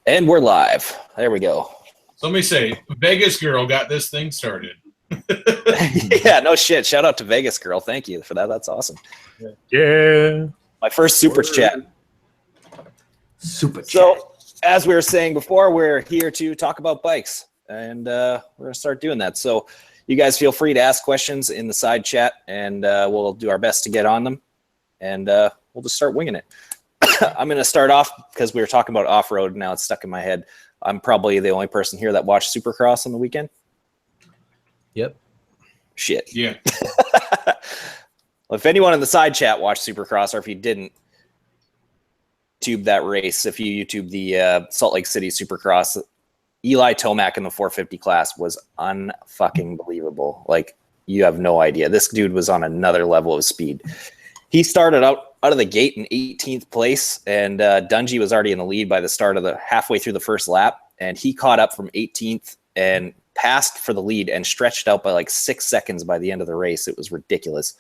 And we're live. There we go. So let me say, Vegas Girl got this thing started. Yeah, no shit. Shout out to Vegas Girl. Thank you for that. That's awesome. Yeah. My first super chat. Super chat. So, as we were saying before, we're here to talk about bikes, and we're going to start doing that. So, you guys feel free to ask questions in the side chat, and we'll do our best to get on them, and we'll just start winging it. I'm going to start off because we were talking about off-road, and now it's stuck in my head. I'm probably the only person here that watched Supercross on the weekend. Yep. Shit. Yeah. Well, if anyone in the side chat watched Supercross, or if you didn't, YouTube that race. If you YouTube the Salt Lake City Supercross, Eli Tomac in the 450 class was unfucking believable. Like, you have no idea. This dude was on another level of speed. He started out of the gate in 18th place, and Dungey was already in the lead by the start of the halfway through the first lap, and he caught up from 18th and passed for the lead and stretched out by like 6 seconds by the end of the race. It was ridiculous.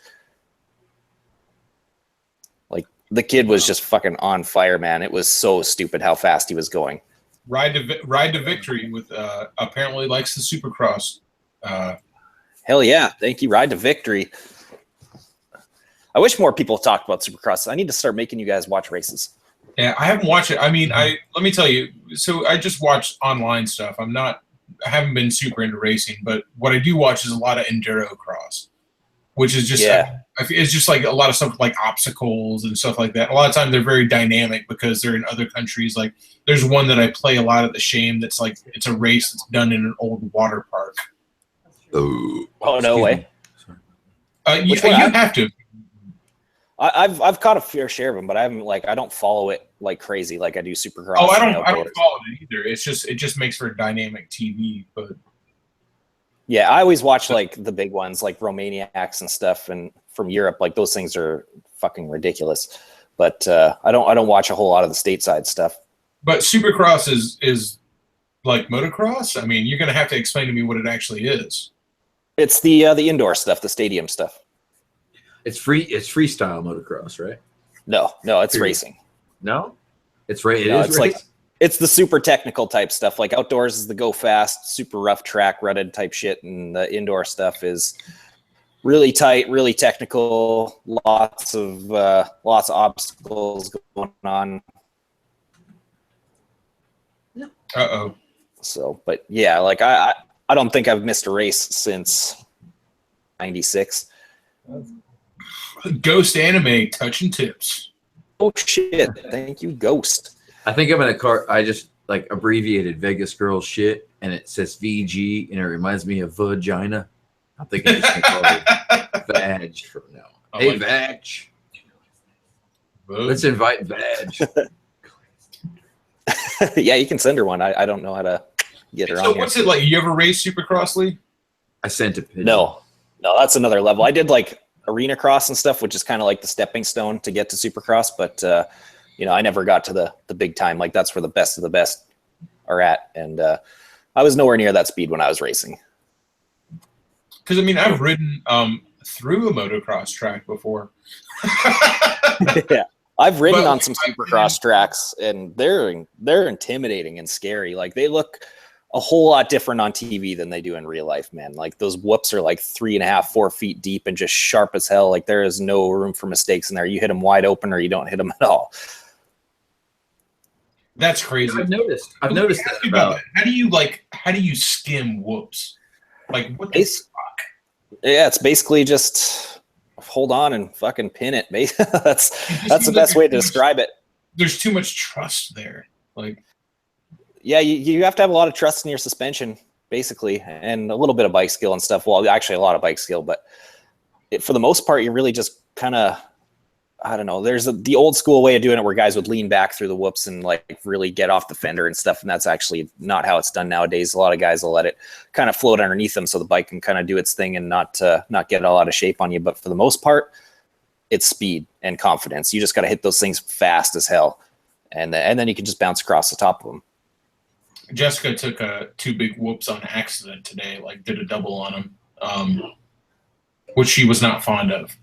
Like, the kid was just fucking on fire, man. It was so stupid how fast he was going. Ride to victory with apparently likes the Supercross. Hell yeah. Thank you. Ride to victory. I wish more people talked about Supercross. I need to start making you guys watch races. Yeah, I haven't watched it. I mean, let me tell you. So I just watched online stuff. I haven't been super into racing, but what I do watch is a lot of enduro cross, which is just it's just like a lot of stuff like obstacles and stuff like that. A lot of times they're very dynamic because they're in other countries. Like, there's one that I play a lot at the Shame that's like, it's a race that's done in an old water park. Oh no way! You have to. I've caught a fair share of them, but I don't follow it like crazy like I do Supercross. Oh, I don't follow it either. It just makes for dynamic TV. But yeah, I always watch like the big ones like Romaniacs and stuff, and from Europe, like those things are fucking ridiculous. But I don't watch a whole lot of the stateside stuff. But Supercross is like motocross. I mean, you're gonna have to explain to me what it actually is. It's the indoor stuff, the stadium stuff. It's freestyle motocross, right? No, it's racing. No? It's right. It's like it's the super technical type stuff. Like, outdoors is the go fast, super rough track, rutted type shit, and the indoor stuff is really tight, really technical, lots of obstacles going on. Uh-oh. So, but yeah, like I don't think I've missed a race since '96. Ghost Anime touching tips. Oh shit! Thank you, Ghost. I think I'm in a car. I just like abbreviated Vegas Girl shit, and it says VG, and it reminds me of vagina. I'm thinking I'm just gonna call it Vag from now. Oh, Hey, like Vag. Let's invite Vag. Yeah, you can send her one. I don't know how to get her on. So here. what's it like? You ever race Supercross, Lee? I sent a picture. No, that's another level. I did like arena cross and stuff, which is kind of like the stepping stone to get to Supercross, but I never got to the big time. Like, that's where the best of the best are at, and I was nowhere near that speed when I was racing. Because I mean, I've ridden through a motocross track before. Yeah, I've ridden on some Supercross tracks, and they're intimidating and scary. Like, they look a whole lot different on TV than they do in real life, man. Like, those whoops are like 3.5, 4 feet deep and just sharp as hell. Like, there is no room for mistakes in there. You hit them wide open or you don't hit them at all. That's crazy. I've noticed that about that. How do you skim whoops? Like, what the fuck? Yeah, it's basically just hold on and fucking pin it. That's the best way to describe it. There's too much trust there. Like, yeah, you have to have a lot of trust in your suspension, basically, and a little bit of bike skill and stuff. Well, actually, a lot of bike skill, but for the most part, you really just kind of, I don't know. There's the old school way of doing it where guys would lean back through the whoops and like really get off the fender and stuff, and that's actually not how it's done nowadays. A lot of guys will let it kind of float underneath them so the bike can kind of do its thing and not get all out of shape on you. But for the most part, it's speed and confidence. You just got to hit those things fast as hell, and then you can just bounce across the top of them. Jessica took 2 big whoops on accident today, like did a double on them, which she was not fond of.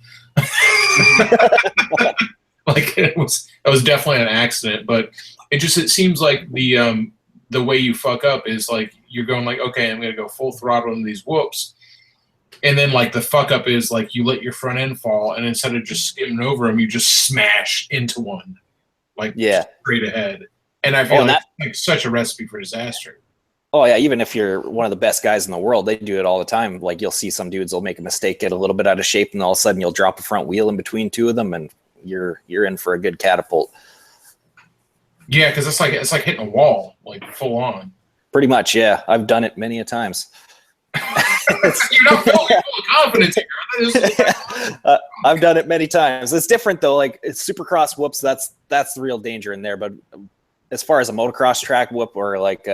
Like it was definitely an accident, but it seems like the way you fuck up is like you're going like, okay, I'm gonna go full throttle into these whoops, and then like the fuck up is like you let your front end fall, and instead of just skimming over them, you just smash into one, like straight ahead. And I feel like such a recipe for disaster. Oh yeah, even if you're one of the best guys in the world, they do it all the time. Like you'll see some dudes will make a mistake, get a little bit out of shape, and all of a sudden you'll drop a front wheel in between two of them, and you're in for a good catapult. Yeah, because it's like hitting a wall, like full on. Pretty much, yeah. I've done it many a times. You're not full of confidence here. I've done it many times. It's different though. Like it's Supercross whoops. That's the real danger in there. But as far as a motocross track whoop or like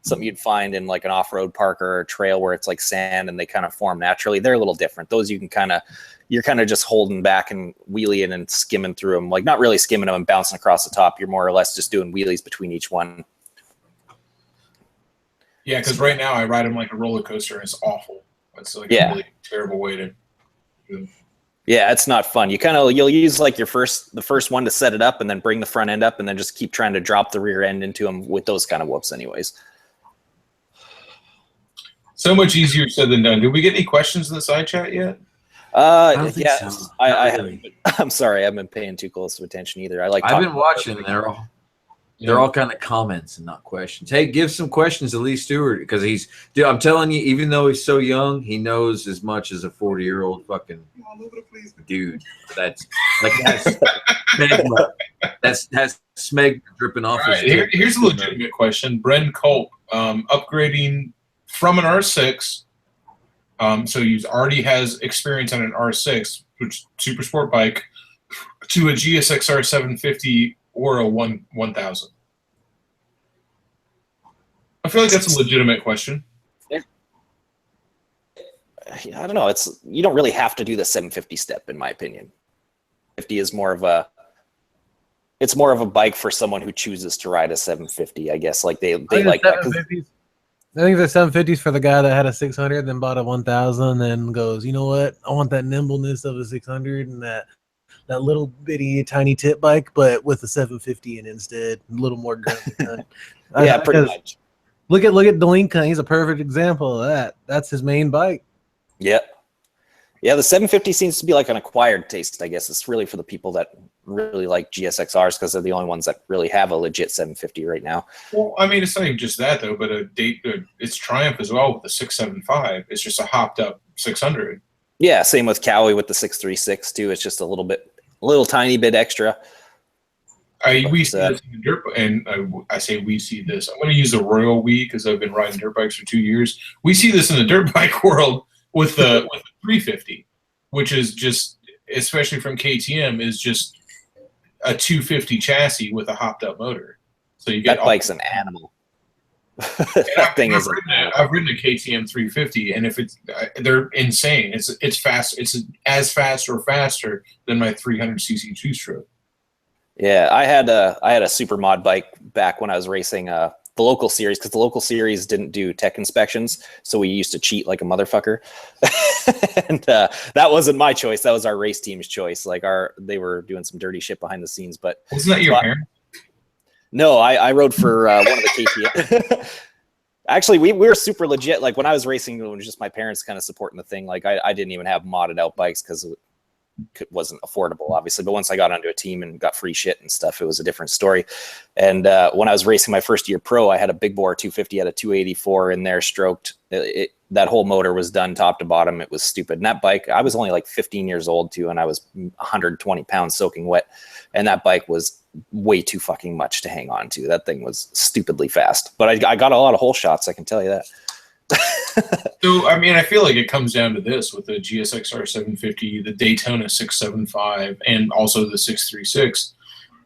something you'd find in like an off-road park or a trail where it's like sand and they kind of form naturally, they're a little different. Those you can you're kind of just holding back and wheeling and skimming through them, like not really skimming them and bouncing across the top. You're more or less just doing wheelies between each one. Yeah, because right now I ride them like a roller coaster and it's awful. It's like a really terrible way to do it. Yeah, it's not fun. You'll use like the first one to set it up and then bring the front end up and then just keep trying to drop the rear end into them with those kind of whoops anyways. So much easier said than done. Did we get any questions in the side chat yet? I don't think so. I'm sorry, I haven't been paying too close of attention either. I've been watching. They're all kind of comments and not questions. Hey, give some questions to Lee Stewart because dude, I'm telling you, even though he's so young, he knows as much as a 40-year-old fucking dude. That's like that's smegma dripping off his head. Here's a legitimate question. Bren Culp, upgrading from an R6. So he already has experience on an R6, which super sport bike, to a GSXR 750 or a 1000. I feel like that's a legitimate question. I don't know. You don't really have to do the 750 step, in my opinion. 50 is more of a bike for someone who chooses to ride a 750. I guess like they like that. I think the 750s for the guy that had a 600, then bought a 1000, then goes, you know what? I want that nimbleness of a 600 and that little bitty tiny tip bike, but with a 750 and instead a little more grunt. Yeah, pretty much. Look at Delinka. He's a perfect example of that. That's his main bike. Yeah. Yeah, the 750 seems to be like an acquired taste, I guess. It's really for the people that really like GSXRs because they're the only ones that really have a legit 750 right now. Well, I mean, it's not even just that, though, but it's Triumph as well with the 675. It's just a hopped-up 600. Yeah, same with Cowie with the 636, too. It's just a little tiny bit extra. We see this in the dirt, and I say we see this. I'm going to use a Royal we because I've been riding dirt bikes for 2 years. We see this in the dirt bike world with the 350, which is just, especially from KTM, is just a 250 chassis with a hopped up motor. So you get that bike's an animal. That thing is. I've ridden a KTM 350, and they're insane. It's fast. It's as fast or faster than my 300cc two stroke. Yeah, I had a super mod bike back when I was racing the local series because the local series didn't do tech inspections, so we used to cheat like a motherfucker. And that wasn't my choice; that was our race team's choice. Like they were doing some dirty shit behind the scenes. But wasn't that your parents? No, I rode for one of the KTM. Actually, we were super legit. Like when I was racing, it was just my parents kind of supporting the thing. Like I didn't even have modded out bikes because it wasn't affordable, obviously. But once I got onto a team and got free shit and stuff, it was a different story. And when I was racing my first year pro, I had a big bore 250 at a 284 in there, stroked. That whole motor was done top to bottom. It was stupid. And that bike, I was only like 15 years old too, and I was 120 pounds soaking wet. And that bike was way too fucking much to hang on to. That thing was stupidly fast. But I got a lot of hole shots, I can tell you that. So, I mean, I feel like it comes down to this with the GSXR 750, the Daytona 675, and also the 636,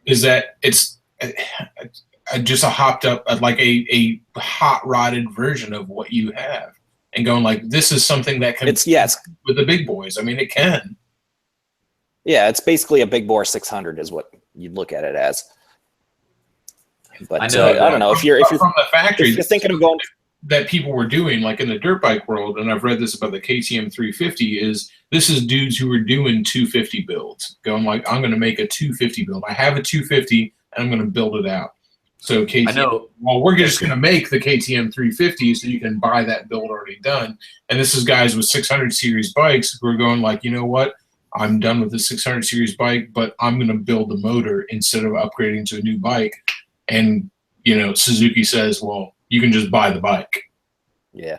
is that it's just a hopped up, like a hot rodded version of what you have, and going like, this is something that can it's with the big boys. I mean, it can. Yeah, it's basically a big bore 600 is what you'd look at it as. But I don't know if you're from the factory. If you're thinking of going. that people were doing, like in the dirt bike world, and I've read this about the KTM 350, is this is dudes who were doing 250 builds, going like, I'm going to make a 250 build. I have a 250, and I'm going to build it out. So KTM, I know. well, we're just going to make the KTM 350 so you can buy that build already done. And this is guys with 600 series bikes who are going like, you know what? I'm done with the 600 series bike, but I'm going to build the motor instead of upgrading to a new bike. And, you know, Suzuki says, well, you can just buy the bike. Yeah.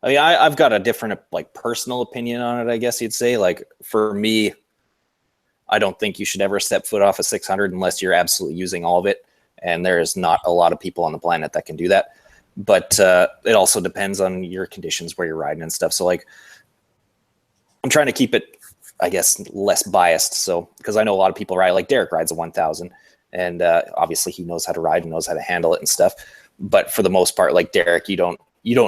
I mean, I've got a different, like, personal opinion on it, I guess you'd say. Like, for me, I don't think you should ever step foot off a 600 unless you're absolutely using all of it. And there is not a lot of people on the planet that can do that. But it also depends on your conditions where you're riding and stuff. So, like, I'm trying to keep it, I guess, less biased. So, because I know a lot of people ride, like Derek rides a 1000, and obviously he knows how to ride and knows how to handle it and stuff. But for the most part, like Derek, you don't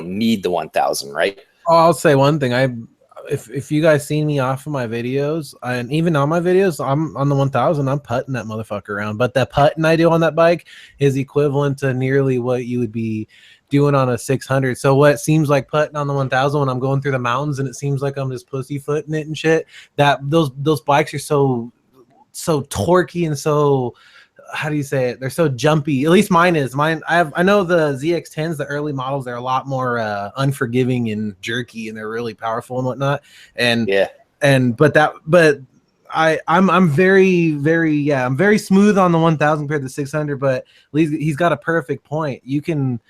need the 1000, right? Oh, I'll say one thing. If you guys seen me off of my videos, and even on my videos, I'm on the 1000, I'm putting that motherfucker around. But that putting I do on that bike is equivalent to nearly what you would be doing on a 600. So what seems like putting on the 1000 when I'm going through the mountains and it seems like I'm just pussyfooting it and shit, that those bikes are so torquey and so, how do you say it? They're so jumpy. At least mine is. I know the ZX10s, the early models, they're a lot more unforgiving and jerky, and they're really powerful and whatnot. And yeah, I'm very smooth on the 1000 compared to the 600. But at least he's got a perfect point. You can,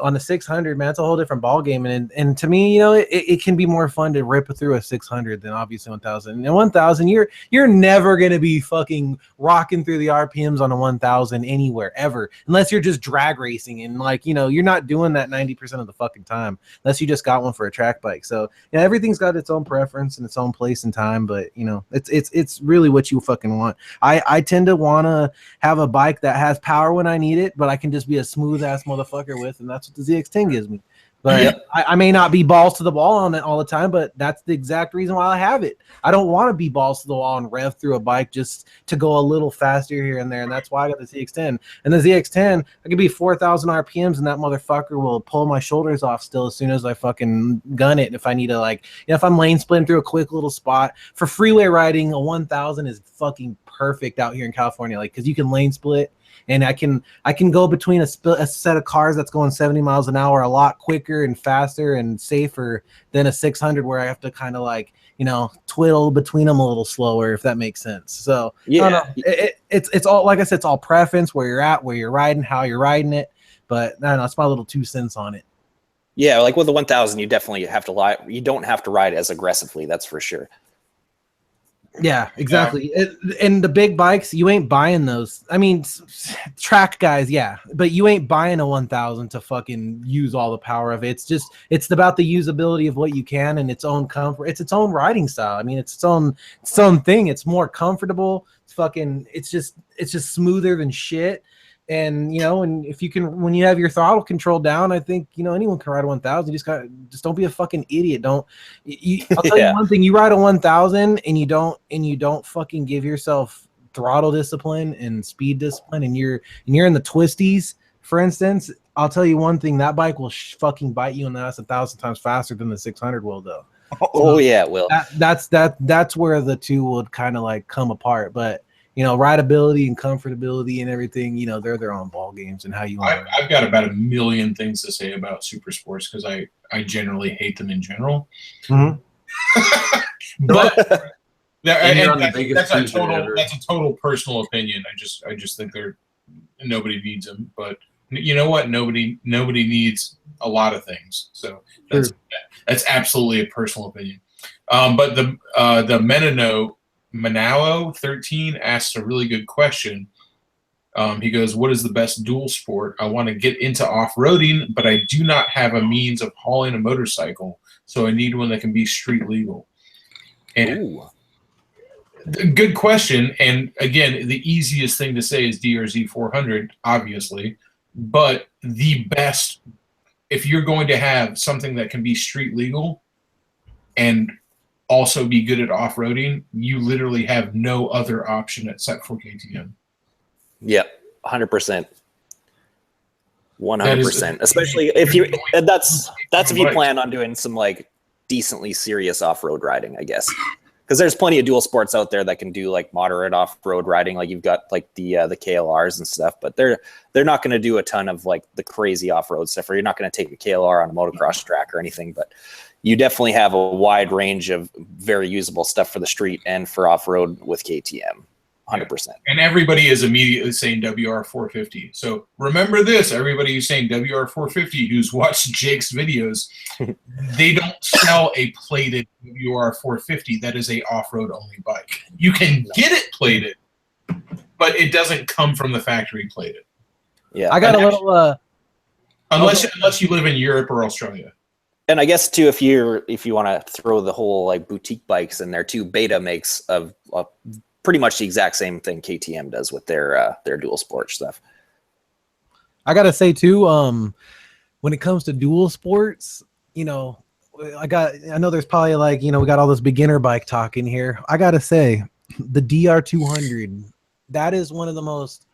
on a 600, man, it's a whole different ball game. And to me, you know, it can be more fun to rip through a 600 than obviously 1000. And 1000, you're never gonna be fucking rocking through the RPMs on a 1000 anywhere ever, unless you're just drag racing and, like, you know, you're not doing that 90% of the fucking time unless you just got one for a track bike. So yeah, everything's got its own preference and its own place and time, but you know, it's really what you fucking want. I tend to want to have a bike that has power when I need it, but I can just be a smooth ass motherfucker with, and that's what the ZX10 gives me. But yep. I may not be balls to the wall on it all the time, but that's the exact reason why I have it. I don't want to be balls to the wall and rev through a bike just to go a little faster here and there, and that's why I got the ZX10. And the ZX10, I could be 4,000 RPMs, and that motherfucker will pull my shoulders off still as soon as I fucking gun it. If I need to, like, you know, if I'm lane splitting through a quick little spot. For freeway riding, a 1000 is fucking perfect out here in California, like, because you can lane split. And I can go between a set of cars that's going 70 miles an hour a lot quicker and faster and safer than a 600 where I have to kind of, like, you know, twiddle between them a little slower, if that makes sense. So yeah, it's all, like I said, it's all preference, where you're at, where you're riding, how you're riding it. But I don't know, it's my little 2 cents on it. Yeah, like with the 1000, you definitely have to ride. You don't have to ride as aggressively, that's for sure. Yeah, exactly. And the big bikes, you ain't buying those. I mean, track guys, yeah, but you ain't buying a 1000 to fucking use all the power of it. It's about the usability of what you can and its own comfort. It's its own riding style. I mean, it's its own thing. It's more comfortable. It's just smoother than shit. And, you know, and if you can, when you have your throttle control down, I think, you know, anyone can ride a 1000. You just don't be a fucking idiot. I'll tell you one thing: you ride a 1000 and you don't fucking give yourself throttle discipline and speed discipline, and you're in the twisties, for instance. I'll tell you one thing: that bike will fucking bite you in the ass 1,000 times faster than the 600 will, though. Oh yeah, it will. That's where the two would kind of like come apart, but. You know, rideability and comfortability and everything, you know, they're their own ball games and how you want. I've got about a million things to say about super sports because I generally hate them in general. Mm-hmm. But that's a total personal opinion. I just think nobody needs them. But you know what? Nobody needs a lot of things. So that's absolutely a personal opinion. But the Manalo 13 asks a really good question. He goes, what is the best dual sport? I want to get into off-roading, but I do not have a means of hauling a motorcycle, so I need one that can be street legal. And good question. And again, the easiest thing to say is DRZ 400, obviously. But the best, if you're going to have something that can be street legal and also be good at off-roading, you literally have no other option except for KTM. Yep, 100%. 100%. Especially if you that's if you plan on doing some like decently serious off-road riding, I guess. Because there's plenty of dual sports out there that can do like moderate off-road riding. Like you've got like the KLRs and stuff, but they're not going to do a ton of like the crazy off-road stuff. Or you're not going to take a KLR on a motocross track or anything. But you definitely have a wide range of very usable stuff for the street and for off-road with KTM. 100%. And everybody is immediately saying WR450. So remember this, everybody who's saying WR450 who's watched Jake's videos, they don't sell a plated WR450 that is a off-road only bike. You can get it plated, but it doesn't come from the factory plated. Yeah. I got a little unless you live in Europe or Australia. And I guess too, if you want to throw the whole like boutique bikes in there too, Beta makes a pretty much the exact same thing KTM does with their dual sport stuff. I gotta say too, when it comes to dual sports, you know, I know there's probably like, you know, we got all this beginner bike talk in here. I gotta say, the DR200, that is one of the most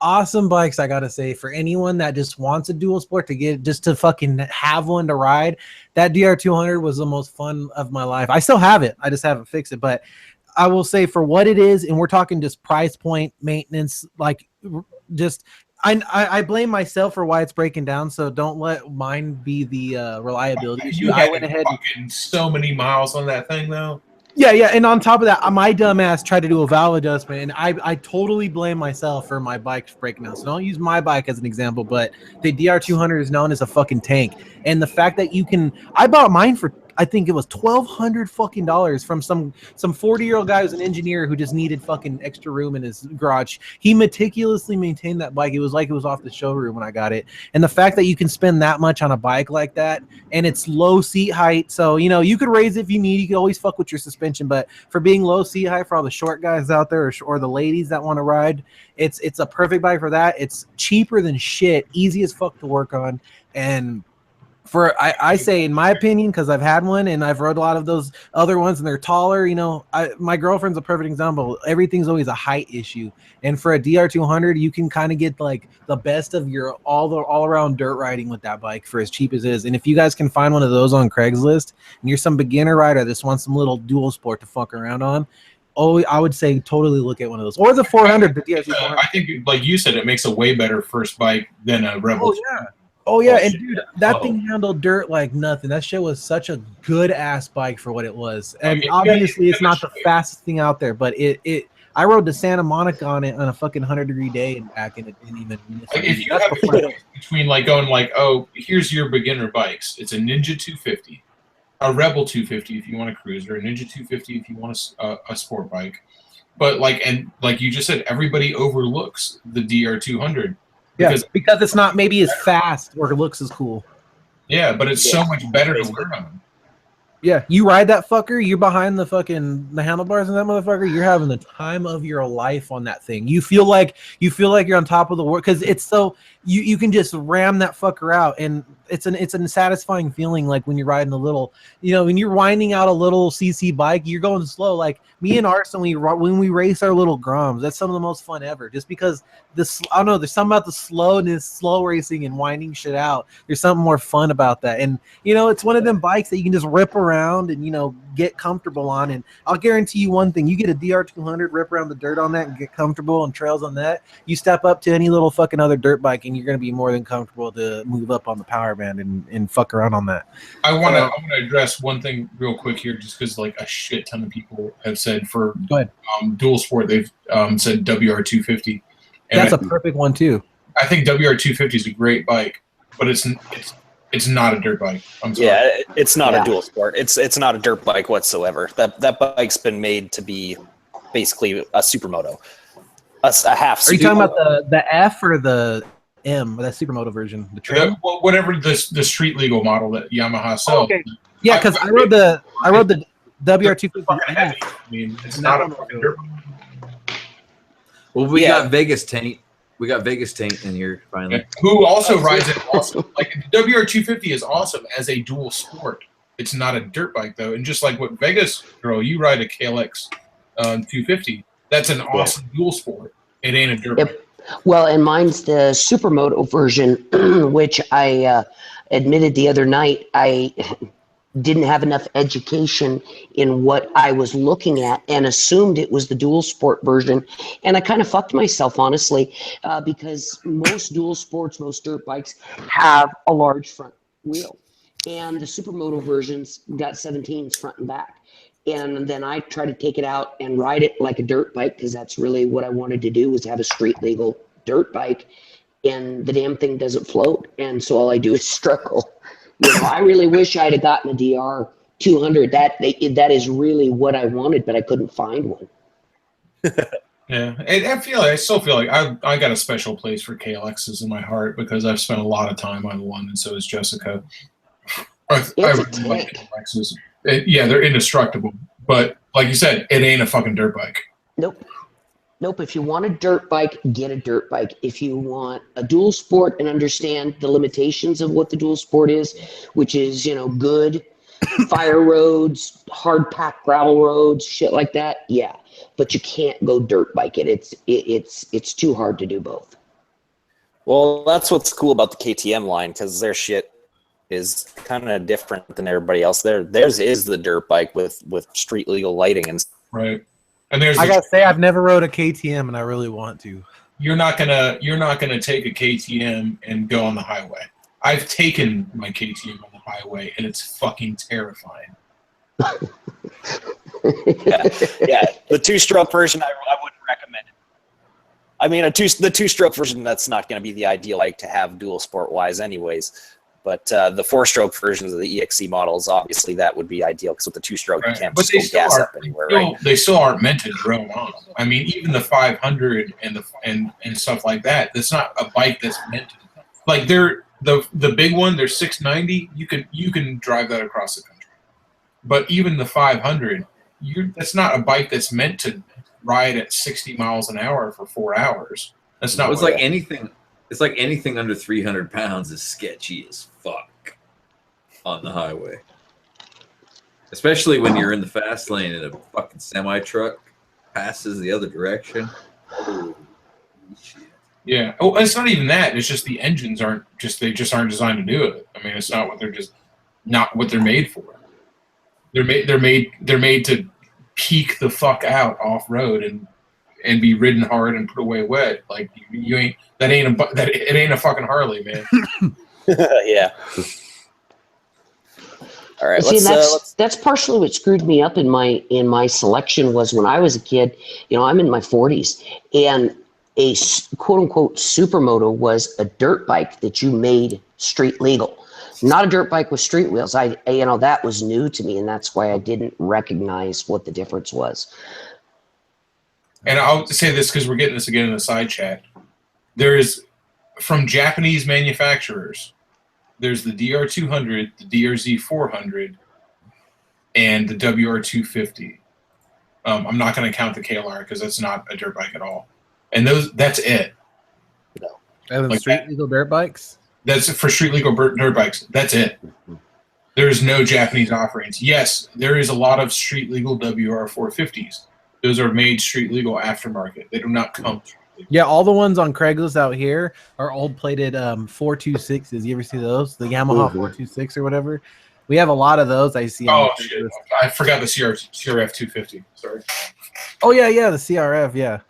awesome bikes, I gotta say, for anyone that just wants a dual sport to get, just to fucking have one to ride. That DR200 was the most fun of my life. I still have it. I just haven't fixed it, but I will say for what it is, and we're talking just price point, maintenance, like just I blame myself for why it's breaking down. So don't let mine be the reliability issue. I went ahead and so many miles on that thing though. Yeah, and on top of that, my dumb ass tried to do a valve adjustment, and I totally blame myself for my bike breaking down. So don't use my bike as an example, but the DR200 is known as a fucking tank, and the fact that you can, I bought mine for, I think it was $1,200 fucking dollars from some 40-year-old guy who's an engineer who just needed fucking extra room in his garage. He meticulously maintained that bike. It was like it was off the showroom when I got it. And the fact that you can spend that much on a bike like that, and it's low seat height, so you know you could raise it if you need. You could always fuck with your suspension, but for being low seat height for all the short guys out there or the ladies that want to ride, it's a perfect bike for that. It's cheaper than shit, easy as fuck to work on, and I say, in my opinion, because I've had one and I've rode a lot of those other ones and they're taller, you know, my girlfriend's a perfect example. Everything's always a height issue. And for a DR200, you can kind of get like the best of your all around dirt riding with that bike for as cheap as it is. And if you guys can find one of those on Craigslist and you're some beginner rider that just wants some little dual sport to fuck around on, I would say totally look at one of those. Or the 400, the DR200. I think, like you said, it makes a way better first bike than a Rebel. Oh yeah, and dude, that thing handled dirt like nothing. That shit was such a good ass bike for what it was. And obviously, it's not the fastest thing out there, but I rode to Santa Monica on it on a fucking 100-degree day and back, and it didn't even. Like if you have between like going like, oh, here's your beginner bikes. It's a Ninja 250, a Rebel 250 if you want a cruiser, a Ninja 250 if you want a sport bike. But like you just said, everybody overlooks the DR200. Because it's not maybe as fast or it looks as cool. Yeah, but it's so much better to learn on. Yeah, you ride that fucker, you're behind the handlebars in that motherfucker, you're having the time of your life on that thing. You feel like you're on top of the world because it's so you can just ram that fucker out, and it's a satisfying feeling, like when you're riding a little, you know, when you're winding out a little CC bike, you're going slow. Like me and Arson, when we race our little Groms, that's some of the most fun ever. Just because I don't know, there's something about the slow racing and winding shit out. There's something more fun about that, and you know, it's one of them bikes that you can just rip around and, you know, get comfortable on. And I'll guarantee you one thing: you get a DR200, rip around the dirt on that, and get comfortable on trails on that. You step up to any little fucking other dirt bike, and you're going to be more than comfortable to move up on the power band and fuck around on that. I want to address one thing real quick here, just because like a shit ton of people have said for dual sport, they've said WR250. And that's a perfect one too. I think WR250 is a great bike, but it's not a dirt bike. I'm sorry. Yeah, it's not a dual sport. It's not a dirt bike whatsoever. That bike's been made to be basically a supermoto, a half. Are you talking about the F or the M, or that supermoto version? The trim? Whatever the street legal model that Yamaha sells. Oh, okay. Yeah, because I rode the WR250. I mean, it's not a fucking dirt bike. Well, we got Vegas Taint. We got Vegas Taint in here finally. Who also rides it awesome. Like the WR250 is awesome as a dual sport. It's not a dirt bike though. And just like what Vegas girl, you ride a KLX 250. That's an awesome dual sport. It ain't a dirt bike. Well, and mine's the supermoto version, which I admitted the other night I didn't have enough education in what I was looking at and assumed it was the dual sport version. And I kind of fucked myself, honestly, because most dual sports, most dirt bikes have a large front wheel. And the supermoto versions got 17s front and back. And then I try to take it out and ride it like a dirt bike because that's really what I wanted to do was have a street legal dirt bike. And the damn thing doesn't float. And so all I do is struggle. You know, I really wish I'd have gotten a DR 200. That is really what I wanted, but I couldn't find one. Yeah, I still feel like I got a special place for KLXs in my heart because I've spent a lot of time on one, and so has Jessica. I really like KLXs. Yeah, they're indestructible, but like you said, it ain't a fucking dirt bike. Nope. If you want a dirt bike, get a dirt bike. If you want a dual sport and understand the limitations of what the dual sport is, which is, you know, good fire roads, hard packed gravel roads, shit like that, yeah. But you can't go dirt bike it. It's too hard to do both. Well, that's what's cool about the KTM line because their shit is kind of different than everybody else. Theirs is the dirt bike with street legal lighting and right. And there's I gotta say, I've never rode a KTM, and I really want to. You're not gonna take a KTM and go on the highway. I've taken my KTM on the highway, and it's fucking terrifying. yeah, the two-stroke version, I wouldn't recommend it. I mean, the two-stroke version, that's not going to be the ideal bike to have dual sport-wise anyways. But the four-stroke versions of the EXC models, obviously, that would be ideal because with the two-stroke, you can't just go gas up anywhere, right? They still aren't meant to drone on. I mean, even the 500 and stuff like that. That's not a bike that's meant to. Like the big one, they're 690. You can drive that across the country. But even the 500, that's not a bike that's meant to ride at 60 miles an hour for 4 hours. That's not. It's like anything. It's like anything under 300 pounds is sketchy as fuck on the highway. Especially when you're in the fast lane and a fucking semi-truck passes the other direction. Holy shit. Yeah. Oh, it's not even that. It's just the engines aren't designed to do it. I mean, it's not what they're made for. They're made to peak the fuck out off road and be ridden hard and put away wet. Like it ain't a fucking Harley, man. Yeah. All right. See, that's partially what screwed me up in my selection was when I was a kid. You know, I'm in my 40s, and a quote unquote supermoto was a dirt bike that you made street legal. Not a dirt bike with street wheels. That was new to me, and that's why I didn't recognize what the difference was. And I'll say this because we're getting this again in the side chat. There is, from Japanese manufacturers, there's the DR200, the DRZ400, and the WR250. I'm not going to count the KLR because that's not a dirt bike at all. And that's it. No. And like street legal dirt bikes? That's for street legal dirt bikes. That's it. There's no Japanese offerings. Yes, there is a lot of street legal WR450s. Those are made street legal aftermarket. They do not come. Yeah, all the ones on Craigslist out here are old plated 426s. You ever see those? The Yamaha 426 or whatever. We have a lot of those. I see. Oh shit! I forgot the CRF 250. Sorry. Oh yeah, the CRF, yeah,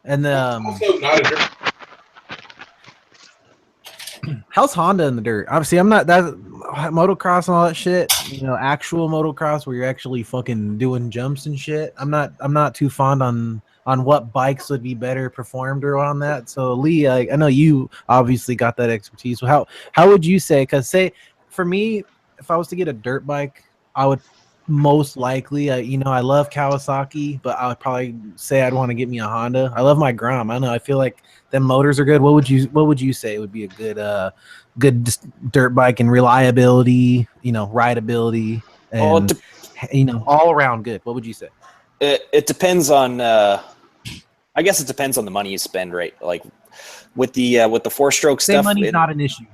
and the also not a dirt. How's Honda in the dirt? Obviously, I'm not that motocross and all that shit. You know, actual motocross where you're actually fucking doing jumps and shit. I'm not too fond on what bikes would be better performed or on that. So Lee, I know you obviously got that expertise. So how would you say? Because say for me, if I was to get a dirt bike, I would most likely, I love Kawasaki, but I would probably say I'd want to get me a Honda. I love my Grom. I don't know. I feel like them motors are good. What would you say would be a good dirt bike and reliability, rideability, and all around good? What would you say? It depends on. I guess it depends on the money you spend, right? Like with the 4-stroke stuff. Money's not an issue.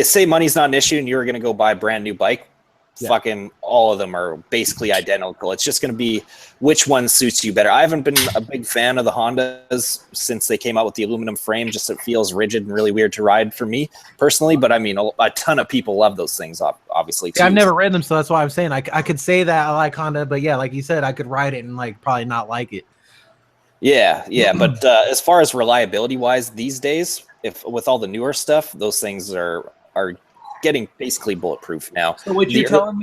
Say money's not an issue, and you're going to go buy a brand new bike. Yeah. Fucking all of them are basically identical. It's just going to be which one suits you better. I haven't been a big fan of the Hondas since they came out with the aluminum frame. Just it feels rigid and really weird to ride for me personally. But I mean, a ton of people love those things, obviously. Too. Yeah, I've never read them, so that's why I'm saying I could say that I like Honda, but yeah, like you said, I could ride it and like probably not like it. Yeah. But as far as reliability wise, these days, if with all the newer stuff, those things are getting basically bulletproof now. So what you're telling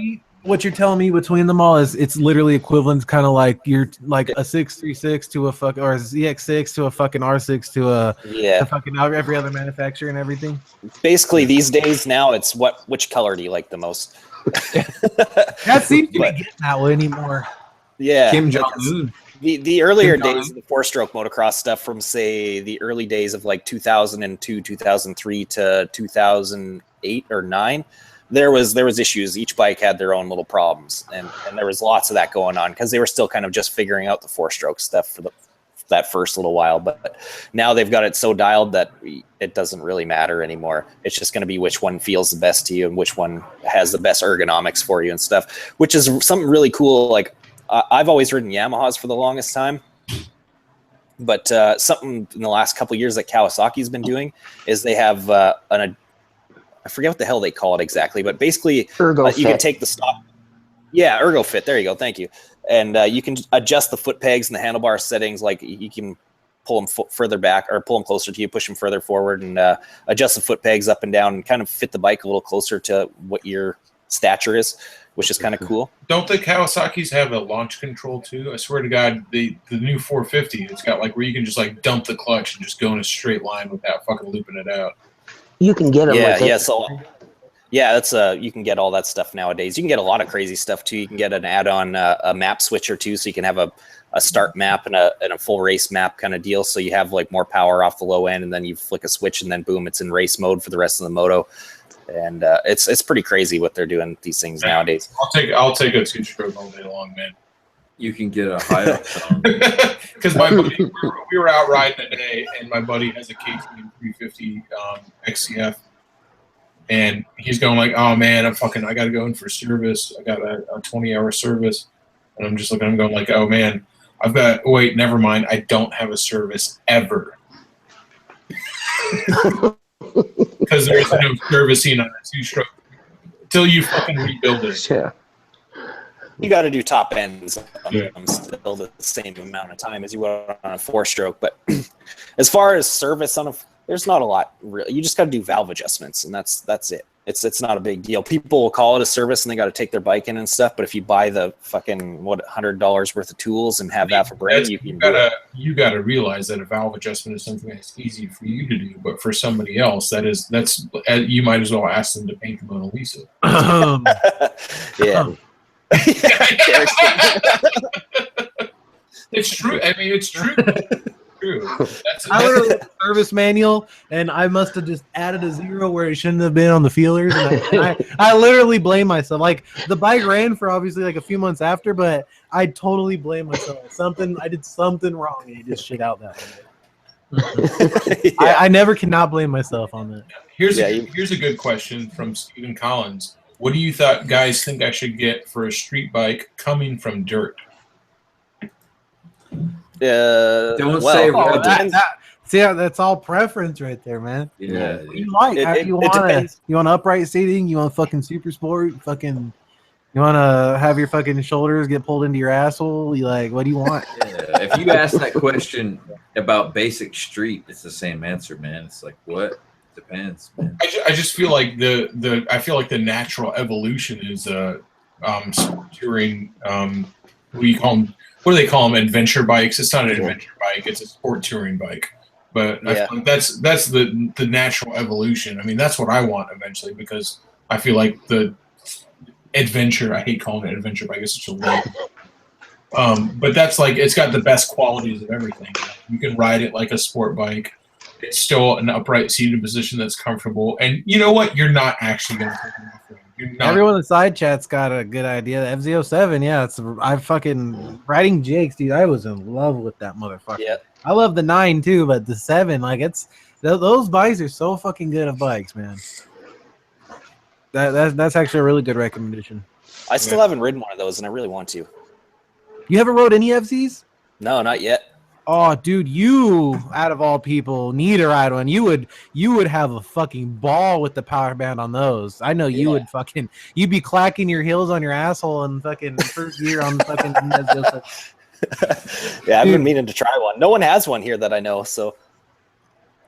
me between them all is it's literally equivalent, kind of like you're like a 636 to a fuck or a ZX6 to a fucking R6 to a fucking every other manufacturer and everything. Basically, these days now it's which color do you like the most? That seems to be getting that way anymore. Yeah, Kim Jong-un. The earlier days of the four-stroke motocross stuff from, say, the early days of like 2002, 2003 to 2008 or 9, there was issues. Each bike had their own little problems, and there was lots of that going on because they were still kind of just figuring out the four-stroke stuff for that first little while. But now they've got it so dialed that it doesn't really matter anymore. It's just going to be which one feels the best to you and which one has the best ergonomics for you and stuff, which is something really cool. Like, I've always ridden Yamahas for the longest time, but something in the last couple of years that Kawasaki's been doing is they have I forget what the hell they call it exactly, but basically you can take the stock. Yeah, ErgoFit. There you go. Thank you. And you can adjust the foot pegs and the handlebar settings. Like you can pull them further back or pull them closer to you, push them further forward, and adjust the foot pegs up and down and kind of fit the bike a little closer to what your stature is, which is kind of cool. Don't the Kawasaki's have a launch control too? I swear to God, the new 450, it's got like where you can just like dump the clutch and just go in a straight line without fucking looping it out. You can get them. That's you can get all that stuff nowadays. You can get a lot of crazy stuff too. You can get an add-on a map switcher too, so you can have a start map and a full race map kind of deal. So you have like more power off the low end, and then you flick a switch, and then boom, it's in race mode for the rest of the moto. And it's pretty crazy what they're doing with these things nowadays. I'll take a two-stroke all day long, man. You can get a high because my buddy, we were out riding today, and my buddy has a KTM 350 XCF, and he's going like, "Oh man, I got to go in for service. I got a 20-hour service," and I'm just looking at him going like, "Oh man, wait, never mind. I don't have a service ever." Because there's no servicing on a two-stroke until you fucking rebuild it. Yeah. You got to do top ends still the same amount of time as you would on a four-stroke. But as far as service there's not a lot really. You just got to do valve adjustments, and that's it. It's not a big deal. People will call it a service, and they got to take their bike in and stuff. But if you buy the fucking $100 worth of tools and have that for brand, you gotta realize that a valve adjustment is something that's easy for you to do, but for somebody else, that's you might as well ask them to paint the Mona Lisa. Yeah. It's true. I mean, it's true. I literally had a service manual, and I must have just added a 0 where it shouldn't have been on the feelers. And I literally blame myself. Like the bike ran for obviously like a few months after, but I totally blame myself. I did something wrong, and it just shit out that way. I never cannot blame myself on that. Here's a good question from Stephen Collins. What do you guys think I should get for a street bike coming from dirt? Don't say that's all preference right there, man. Yeah. What do you like? You want upright seating? You want fucking super sport? Fucking you want to have your fucking shoulders get pulled into your asshole? You like, what do you want? Yeah. If you ask that question about basic street, it's the same answer, man. It's like, what? Depends, man. I just feel like the natural evolution is sport touring. What do they call them? Adventure bikes. It's not an adventure bike. It's a sport touring bike. But I feel like that's the natural evolution. I mean, that's what I want eventually, because I feel like the adventure. I hate calling it adventure bike. It's such a word. But that's like it's got the best qualities of everything. You can ride it like a sport bike. It's still an upright seated position that's comfortable. And you know what? You're not actually going to take it off. Everyone in the side chat's got a good idea. The FZ07, yeah, I fucking riding Jakes, dude. I was in love with that motherfucker. Yeah. I love the 9 too, but the 7, like those bikes are so fucking good of bikes, man. That's actually a really good recommendation. I still haven't ridden one of those, and I really want to. You haven't rode any FZs? No, not yet. Oh, dude, you out of all people need to ride one. You would have a fucking ball with the power band on those. I know you would fucking. You'd be clacking your heels on your asshole and fucking first gear on the fucking. Yeah, I've been meaning to try one. No one has one here that I know, so.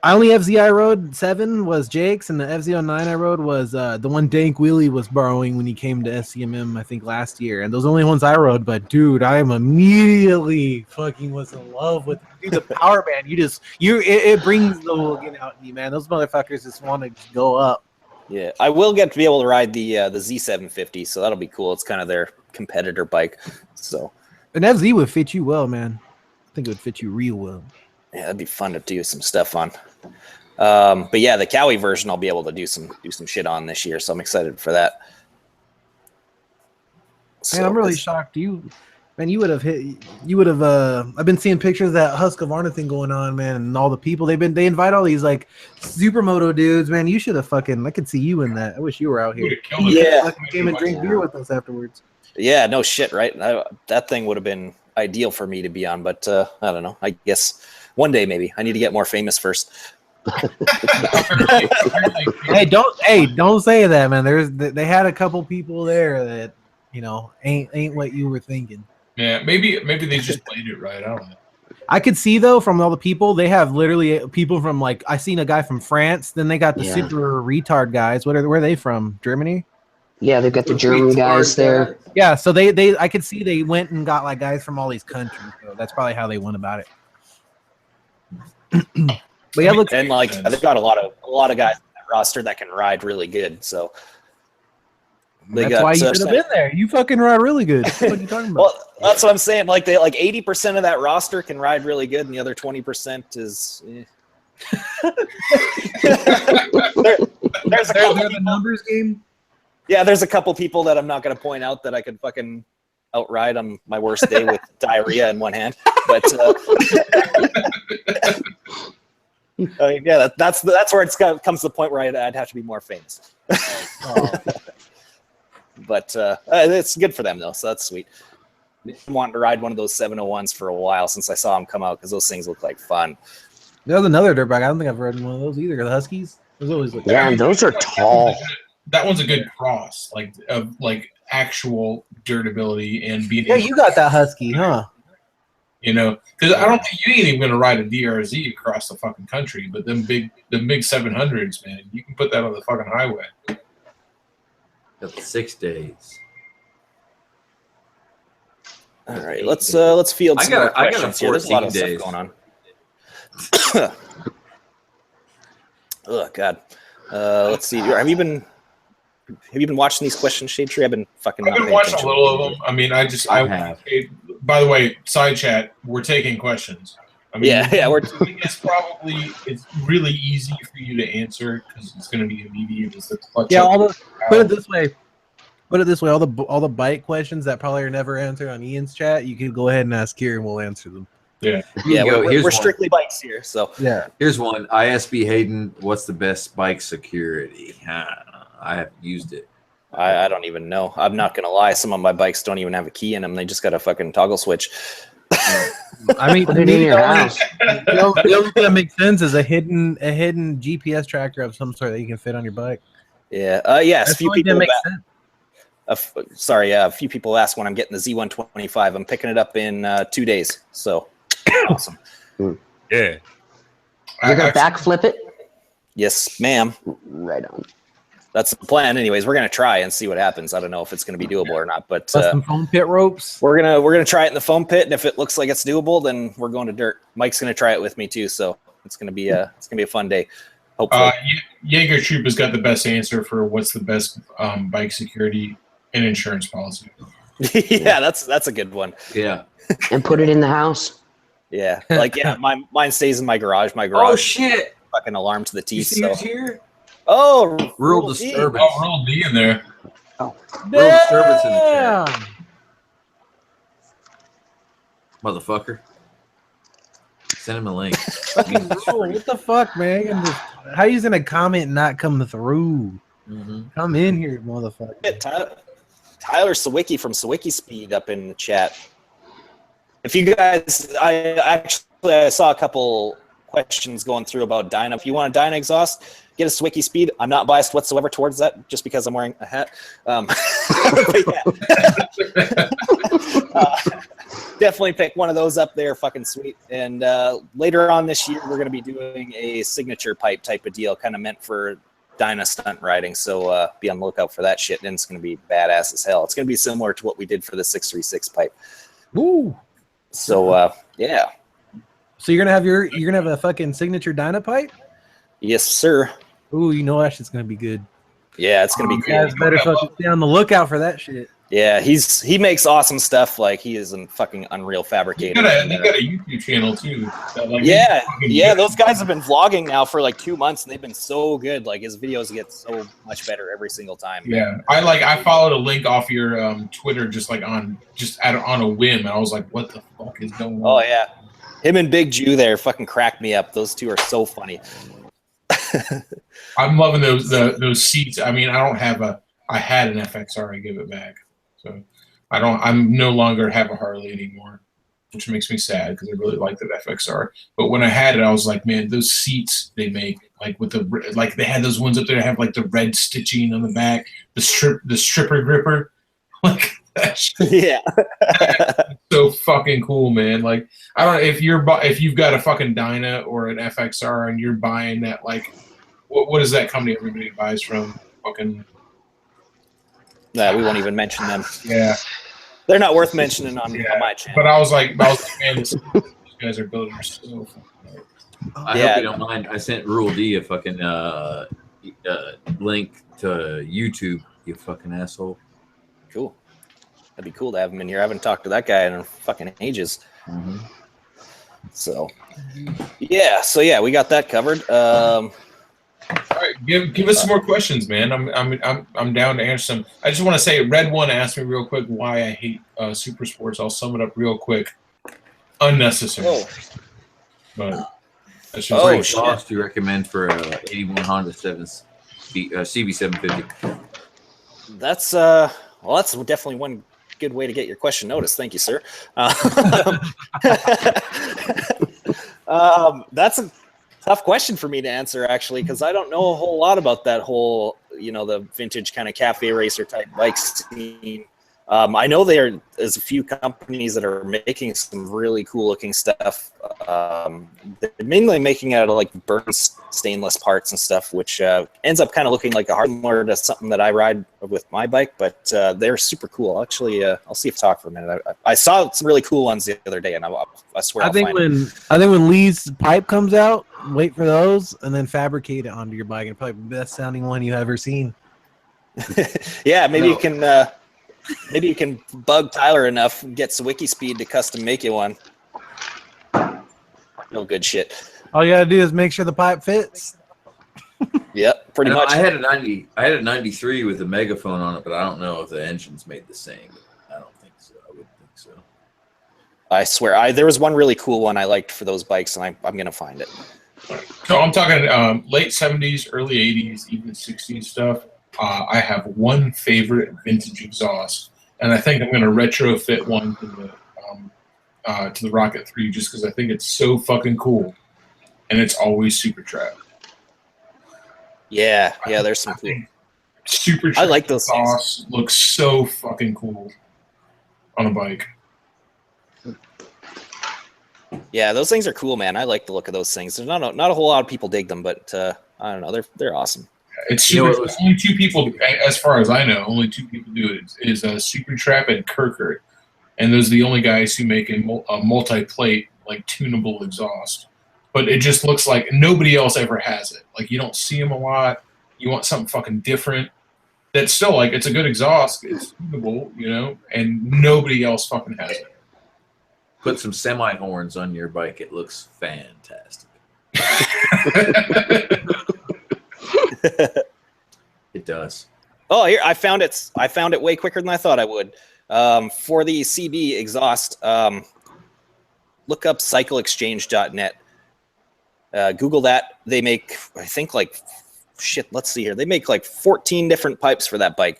I only FZ I rode 7 was Jake's, and the FZ09 I rode was the one Dank Wheelie was borrowing when he came to SCMM, I think, last year. And those are the only ones I rode. But dude, I am immediately fucking was in love with the power band. It brings the Logan out in you, man. Those motherfuckers just want to go up. Yeah, I will get to be able to ride the Z750, so that'll be cool. It's kind of their competitor bike, so. An FZ would fit you well, man. I think it would fit you real well. Yeah, that'd be fun to do some stuff on. But yeah, the Cowie version I'll be able to do some shit on this year, so I'm excited for that. Man, I'm really shocked. You would have I've been seeing pictures of that Husqvarna thing going on, man, and all the people they invite all these like supermoto dudes, man. You should have fucking, I could see you in that. I wish you were out here. Yeah, came and drink beer with us afterwards. Yeah, no shit, right? That thing would have been ideal for me to be on, but I don't know. I guess one day maybe. I need to get more famous first. Hey, don't say that, man. They had a couple people there that ain't what you were thinking. Yeah, maybe they just played it right. I don't know. I could see though from all the people they have, literally people from like I seen a guy from France. Then they got the super retard guys. Where are they from? Germany? Yeah, they've got the German guys there. Yeah, so they I could see they went and got like guys from all these countries. So that's probably how they went about it. But yeah, look, and like they've got a lot of guys in that roster that can ride really good. So that's why you should have been there. You fucking ride really good. What are you talking about? Well, that's what I'm saying. Like 80% of that roster can ride really good, and the other 20% is. There's the numbers game. Yeah, there's a couple people that I'm not going to point out that I could fucking outride on my worst day with diarrhea in one hand. But yeah, that's where comes to the point where I'd have to be more famous. But it's good for them though, so that's sweet. I'm wanting to ride one of those 701s for a while since I saw them come out because those things look like fun. There's another dirt bike. I don't think I've ridden one of those either. The Huskies. Those always look. Yeah, and those are tall. That one's a good cross, like actual durability and being. Yeah, you got that Husky, huh? Because I don't think you ain't even gonna ride a DRZ across the fucking country, but the big 700s, man, you can put that on the fucking highway. Got the 6 days. All right, let's field some more questions here. There's a lot of stuff going on. Oh God. Let's see. Have you been watching these questions, Shade Tree? I've been watching a little of them. I mean, I have. By the way, side chat, we're taking questions. I mean, it's really easy for you to answer because it's going to be immediate. Put it this way. All the bike questions that probably are never answered on Ian's chat, you can go ahead and ask here, and we'll answer them. Yeah, we're strictly bikes here. So yeah, here's one. ISB Hayden, what's the best bike security? I haven't used it. I don't even know. I'm not gonna lie. Some of my bikes don't even have a key in them. They just got a fucking toggle switch. I mean, put it in your house. The only thing that makes sense is a hidden GPS tracker of some sort that you can fit on your bike. Yeah. Yes. A few people. A few people asked when I'm getting the Z125. I'm picking it up in 2 days. So awesome. Yeah. You're gonna backflip it? Yes, ma'am. Right on. That's the plan. Anyways, we're gonna try and see what happens. I don't know if it's gonna be doable or not, but some foam pit ropes. We're gonna try it in the foam pit, and if it looks like it's doable, then we're going to dirt. Mike's gonna try it with me too, so it's gonna be a fun day. Hopefully. Jaeger Troop has got the best answer for what's the best bike security and insurance policy. Yeah, that's a good one. Yeah. And put it in the house. Yeah, mine stays in my garage. My garage. Oh shit! Fucking alarm to the teeth. You see who's here? Oh, Rural disturbance. Oh, Rural D in there. Oh, Rural disturbance in the chat. Motherfucker. Send him a link. What the fuck, man? How you gonna comment and not come through? Mm-hmm. Come in here, motherfucker. Tyler Sawicki from Sawicki Speed up in the chat. If you guys, I saw a couple questions going through about Dyna. If you want a Dyna exhaust, get a Sawicki Speed. I'm not biased whatsoever towards that, just because I'm wearing a hat. Definitely pick one of those up there. Fucking sweet. And later on this year, we're going to be doing a signature pipe type of deal, kind of meant for Dyna stunt riding. So be on the lookout for that shit. And it's going to be badass as hell. It's going to be similar to what we did for the 636 pipe. Ooh. So yeah. So you're gonna have a fucking signature Dyna pipe? Yes, sir. Ooh, you know that shit's gonna be good. Yeah, it's gonna be cool. You guys better fucking stay on the lookout for that shit. Yeah, he makes awesome stuff. Like, he is a fucking unreal fabricator. They got a YouTube channel too. Yeah, those guys have been vlogging now for like 2 months, and they've been so good. Like, his videos get so much better every single time. Yeah, I followed a link off your Twitter just on a whim, and I was like, what the fuck is going on? Oh yeah, him and Big Jew there fucking cracked me up. Those two are so funny. I'm loving those seats. I mean, I had an FXR. I gave it back. So I'm no longer have a Harley anymore, which makes me sad because I really liked that FXR. But when I had it, I was like, man, those seats they make, like they had those ones up there that have like the red stitching on the back, the stripper gripper, like that shit. Yeah. So fucking cool, man. Like, I don't know if you've got a fucking Dyna or an FXR and you're buying that, like, what is that company everybody buys from? Fucking. No, we won't even mention them. Yeah, they're not worth mentioning on my channel. But I was like, man, these guys are building so. I hope you don't mind. I sent Rural D a fucking link to YouTube. You fucking asshole. Cool. That'd be cool to have him in here. I haven't talked to that guy in fucking ages. Mm-hmm. So yeah, we got that covered. All right, give us some more questions, man. I'm down to answer some. I just want to say, Red One asked me real quick why I hate super sports. I'll sum it up real quick. Unnecessary. Oh. But that's just What exhaust do you recommend for a 81 Honda CB750? That's that's definitely one good way to get your question noticed. Thank you, sir. That's a tough question for me to answer, actually, because I don't know a whole lot about that whole, the vintage kind of cafe racer type bike scene. I know there's a few companies that are making some really cool looking stuff. They're mainly making out of like burnt stainless parts and stuff, which ends up kind of looking like a hardware to something that I ride with my bike, but they're super cool. Actually, I'll see if I talk for a minute. I saw some really cool ones the other day, and I swear I think when Lee's pipe comes out, wait for those and then fabricate it onto your bike. And probably the best sounding one you've ever seen. Yeah, maybe you can. Maybe you can bug Tyler enough and get Sawicki Speed to custom make you one. No good shit. All you gotta do is make sure the pipe fits. Yep, pretty much. I had a 93 with a megaphone on it, but I don't know if the engine's made the same. I don't think so. I wouldn't think so. I swear, there was one really cool one I liked for those bikes, and I'm gonna find it. So I'm talking late 70s, early 80s, even 60s stuff. I have one favorite vintage exhaust, and I think I'm going to retrofit one to the Rocket 3 just because I think it's so fucking cool, and it's always Super Trap. Yeah, there's some cool. Super Trap I like those exhaust looks so fucking cool on a bike. Yeah, those things are cool, man. I like the look of those things. There's not a whole lot of people dig them, but I don't know, they're awesome. It's super. Only two people, as far as I know, only two people do it. Is Super Trap and Kirker, and those are the only guys who make a multi-plate, like tunable exhaust. But it just looks like nobody else ever has it. Like, you don't see them a lot. You want something fucking different. That's still like, it's a good exhaust. It's tunable, and nobody else fucking has it. Put some semi horns on your bike. It looks fantastic. It does. Oh, here I found it. I found it way quicker than I thought I would. For the CB exhaust, look up cycleexchange.net. Google that. They make, I think, let's see here. They make like 14 different pipes for that bike.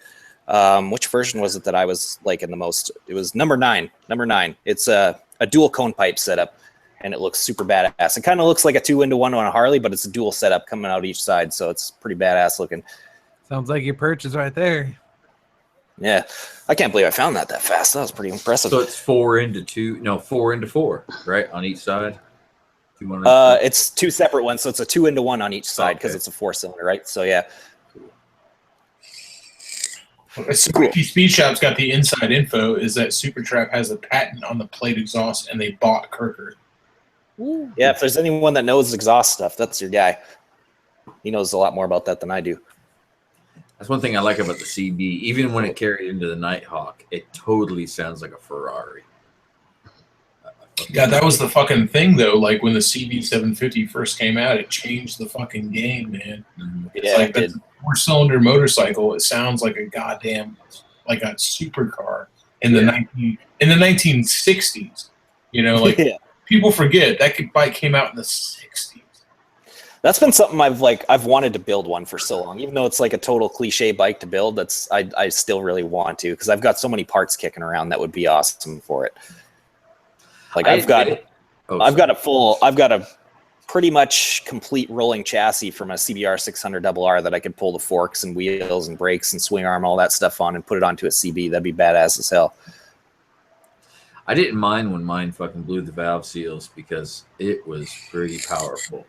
Which version was it that I was liking the most? It was number 9. Number 9. It's a dual cone pipe setup, and it looks super badass. It kind of looks like a 2-into-1 on a Harley, but it's a dual setup coming out each side, so it's pretty badass looking. Sounds like your purchase right there. Yeah, I can't believe I found that fast. That was pretty impressive. So it's 4 into 2, no, 4 into 4, right, on each side. It's 2 separate ones, so it's a 2-into-1 on each side because it's a 4-cylinder, right? So yeah. Speed Shop's got the inside info is that Supertrap has a patent on the plate exhaust, and they bought Kirker. Yeah, if there's anyone that knows exhaust stuff, that's your guy. He knows a lot more about that than I do. That's one thing I like about the CB. Even when it carried into the Nighthawk, it totally sounds like a Ferrari. Yeah, that was the fucking thing, though. Like, when the CB 750 first came out, it changed the fucking game, man. It's like a 4-cylinder motorcycle. It sounds like a goddamn, like a supercar in the 1960s. You know, like, people forget that bike came out in the 60s. That's been something I've wanted to build one for so long, even though it's like a total cliche bike to build. I still really want to, because I've got so many parts kicking around that would be awesome for it. Like I've got a pretty much complete rolling chassis from a CBR 600 RR that I could pull the forks and wheels and brakes and swing arm, all that stuff on, and put it onto a CB. That'd be badass as hell. I didn't mind when mine fucking blew the valve seals because it was pretty powerful.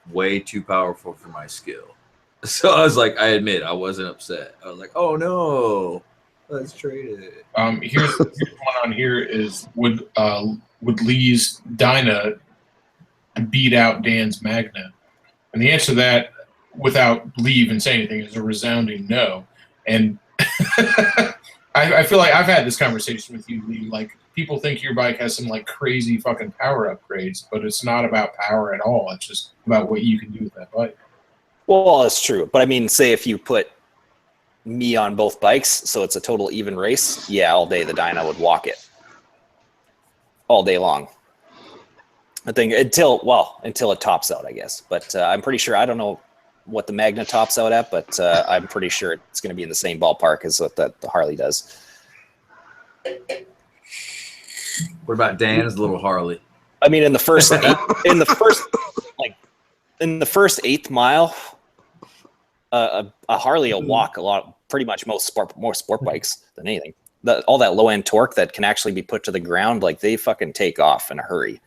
Way too powerful for my skill. So I was like, I admit, I wasn't upset. I was like, oh no, let's trade it. Here's one on here is would Lee's Dyna beat out Dan's Magna? And the answer to that, without Lee even saying anything, is a resounding no. And I feel like I've had this conversation with you, Lee. Like, people think your bike has some like crazy fucking power upgrades, but it's not about power at all. It's just about what you can do with that bike. Well, that's true. But I mean, say if you put me on both bikes, so it's a total even race, yeah, all day the Dyna would walk it. All day long. I think until it tops out, I guess. But I'm pretty sure, I don't know what the Magna tops out at, but I'm pretty sure it's going to be in the same ballpark as what the Harley does. What about Dan's little Harley? I mean, in the first eighth mile, a Harley will walk a lot, pretty much more sport bikes than anything. All that low end torque that can actually be put to the ground, like they fucking take off in a hurry.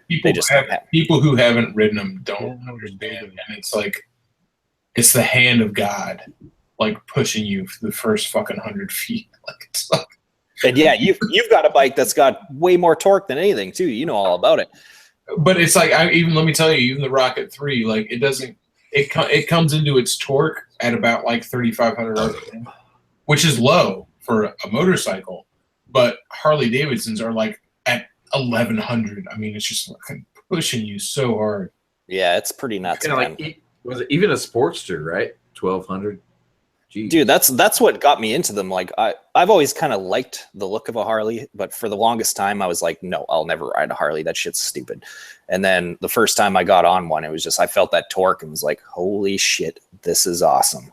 People who haven't ridden them don't understand, and it's like it's the hand of God, like pushing you for the first fucking 100 feet. Like it's like. And yeah, you've got a bike that's got way more torque than anything too. You know all about it. But it's like let me tell you, even the Rocket 3, like it comes into its torque at about like 3,500 RPM, which is low for a motorcycle. But Harley Davidsons are like at 1,100. I mean, it's just fucking pushing you so hard. Yeah, it's pretty nuts. Like, was it even a Sportster, right? 1,200. Jeez. Dude, that's what got me into them. Like I've always kind of liked the look of a Harley, but for the longest time I was like, no, I'll never ride a Harley. That shit's stupid. And then the first time I got on one, it was just, I felt that torque and was like, holy shit, this is awesome.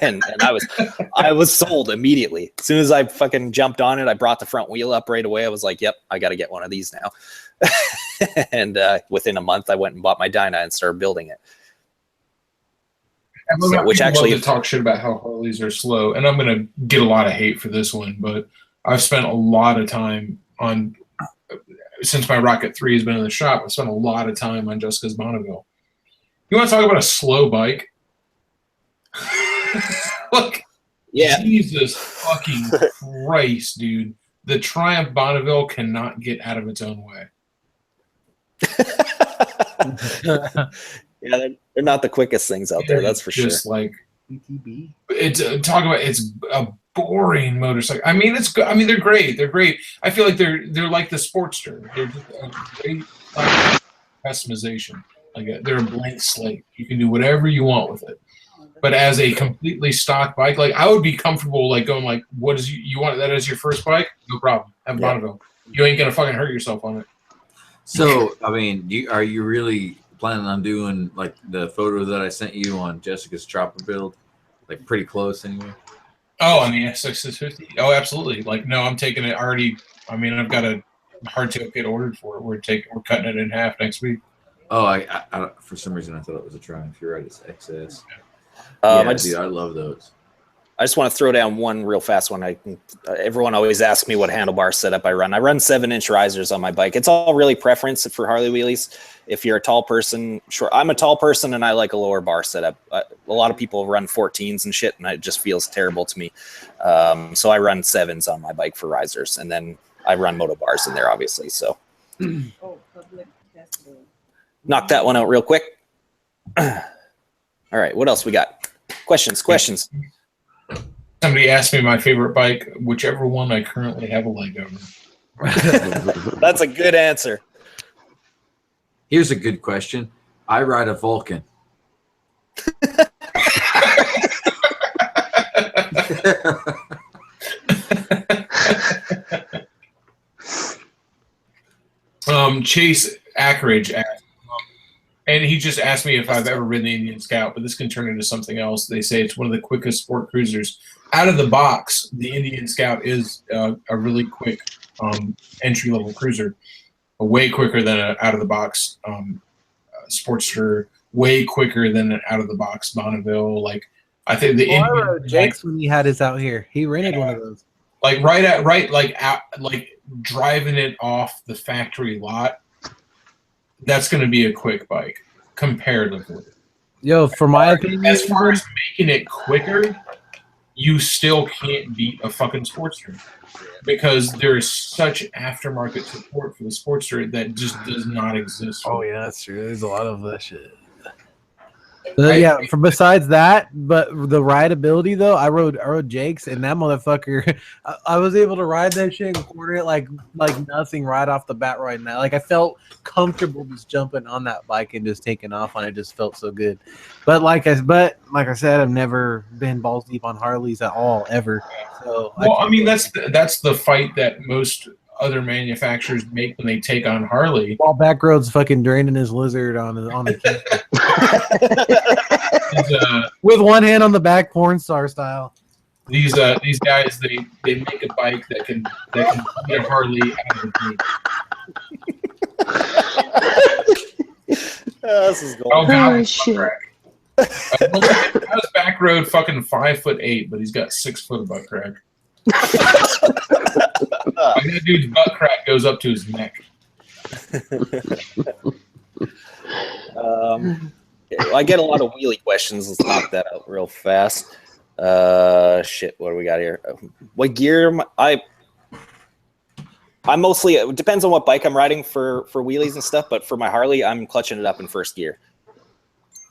and I was sold immediately. As soon as I fucking jumped on it, I brought the front wheel up right away. I was like, yep, I got to get one of these now. And within a month I went and bought my Dyna and started building it. So, which actually love to talk shit about how Harleys are slow, and I'm gonna get a lot of hate for this one, but I've spent a lot of time on, since my Rocket 3 has been in the shop, I've spent a lot of time on Jessica's Bonneville. You want to talk about a slow bike? Look, yeah, Jesus fucking Christ, dude! The Triumph Bonneville cannot get out of its own way. Yeah, they're not the quickest things out there. That's for sure. Just like it's it's a boring motorcycle. I mean, they're great. They're great. I feel like they're like the Sportster. They're just a great customization. Like they're a blank slate. You can do whatever you want with it. But as a completely stock bike, like I would be comfortable like going like, what is you want that as your first bike? No problem. Have Bonneville. You ain't gonna fucking hurt yourself on it. So I mean, are you really planning on doing like the photo that I sent you on Jessica's chopper build, like pretty close anyway? Oh, on the S650? Oh, absolutely. Like, no, I'm taking it already. I mean, I've got a hardtail kit ordered for it. We're cutting it in half next week. Oh, I for some reason I thought it was a Triumph. You're right, it's XS. Dude, I love those. I just want to throw down one real fast one. Everyone always asks me what handlebar setup I run. I run 7-inch risers on my bike. It's all really preference for Harley wheelies. If you're a tall person, sure. I'm a tall person and I like a lower bar setup. A lot of people run 14s and shit, and it just feels terrible to me. So I run 7s on my bike for risers, and then I run moto bars in there, obviously. So knock that one out real quick. All right, what else we got? Questions. Somebody asked me my favorite bike, whichever one I currently have a leg over. That's a good answer. Here's a good question. I ride a Vulcan. Chase Ackridge asked, and he just asked me if I've ever ridden the Indian Scout, but this can turn into something else. They say it's one of the quickest sport cruisers. Out of the box, the Indian Scout is a really quick entry-level cruiser, way quicker than an out-of-the-box Sportster, way quicker than an out-of-the-box Bonneville. Like, I think the Indian, Jake's when he had his out here, he rented one of those. Like driving it off the factory lot. That's going to be a quick bike comparatively. Yo, for my opinion, as far as making it quicker, you still can't beat a fucking Sportster because there is such aftermarket support for the Sportster that just does not exist. Oh yeah, that's true. There's a lot of that shit. Yeah, for besides that, but the rideability though, I rode Jake's and that motherfucker, I was able to ride that shit and corner it like nothing right off the bat right now. Like I felt comfortable just jumping on that bike and just taking off on it. Just felt so good. But like I said, I've never been balls deep on Harleys at all ever. So well, I mean that's the fight that most other manufacturers make when they take on Harley. While Backroad's fucking draining his lizard on the with one hand on the back, porn star style. These guys they make a bike that can beat a Harley out of the gate. This is going. Oh god, Oh, shit. How's Backroad fucking 5'8", but he's got 6 foot of butt crack. That dude's butt crack goes up to his neck. I get a lot of wheelie questions. Let's knock that out real fast. Shit, what do we got here? What gear? I mostly, it depends on what bike I'm riding for wheelies and stuff, but for my Harley, I'm clutching it up in first gear.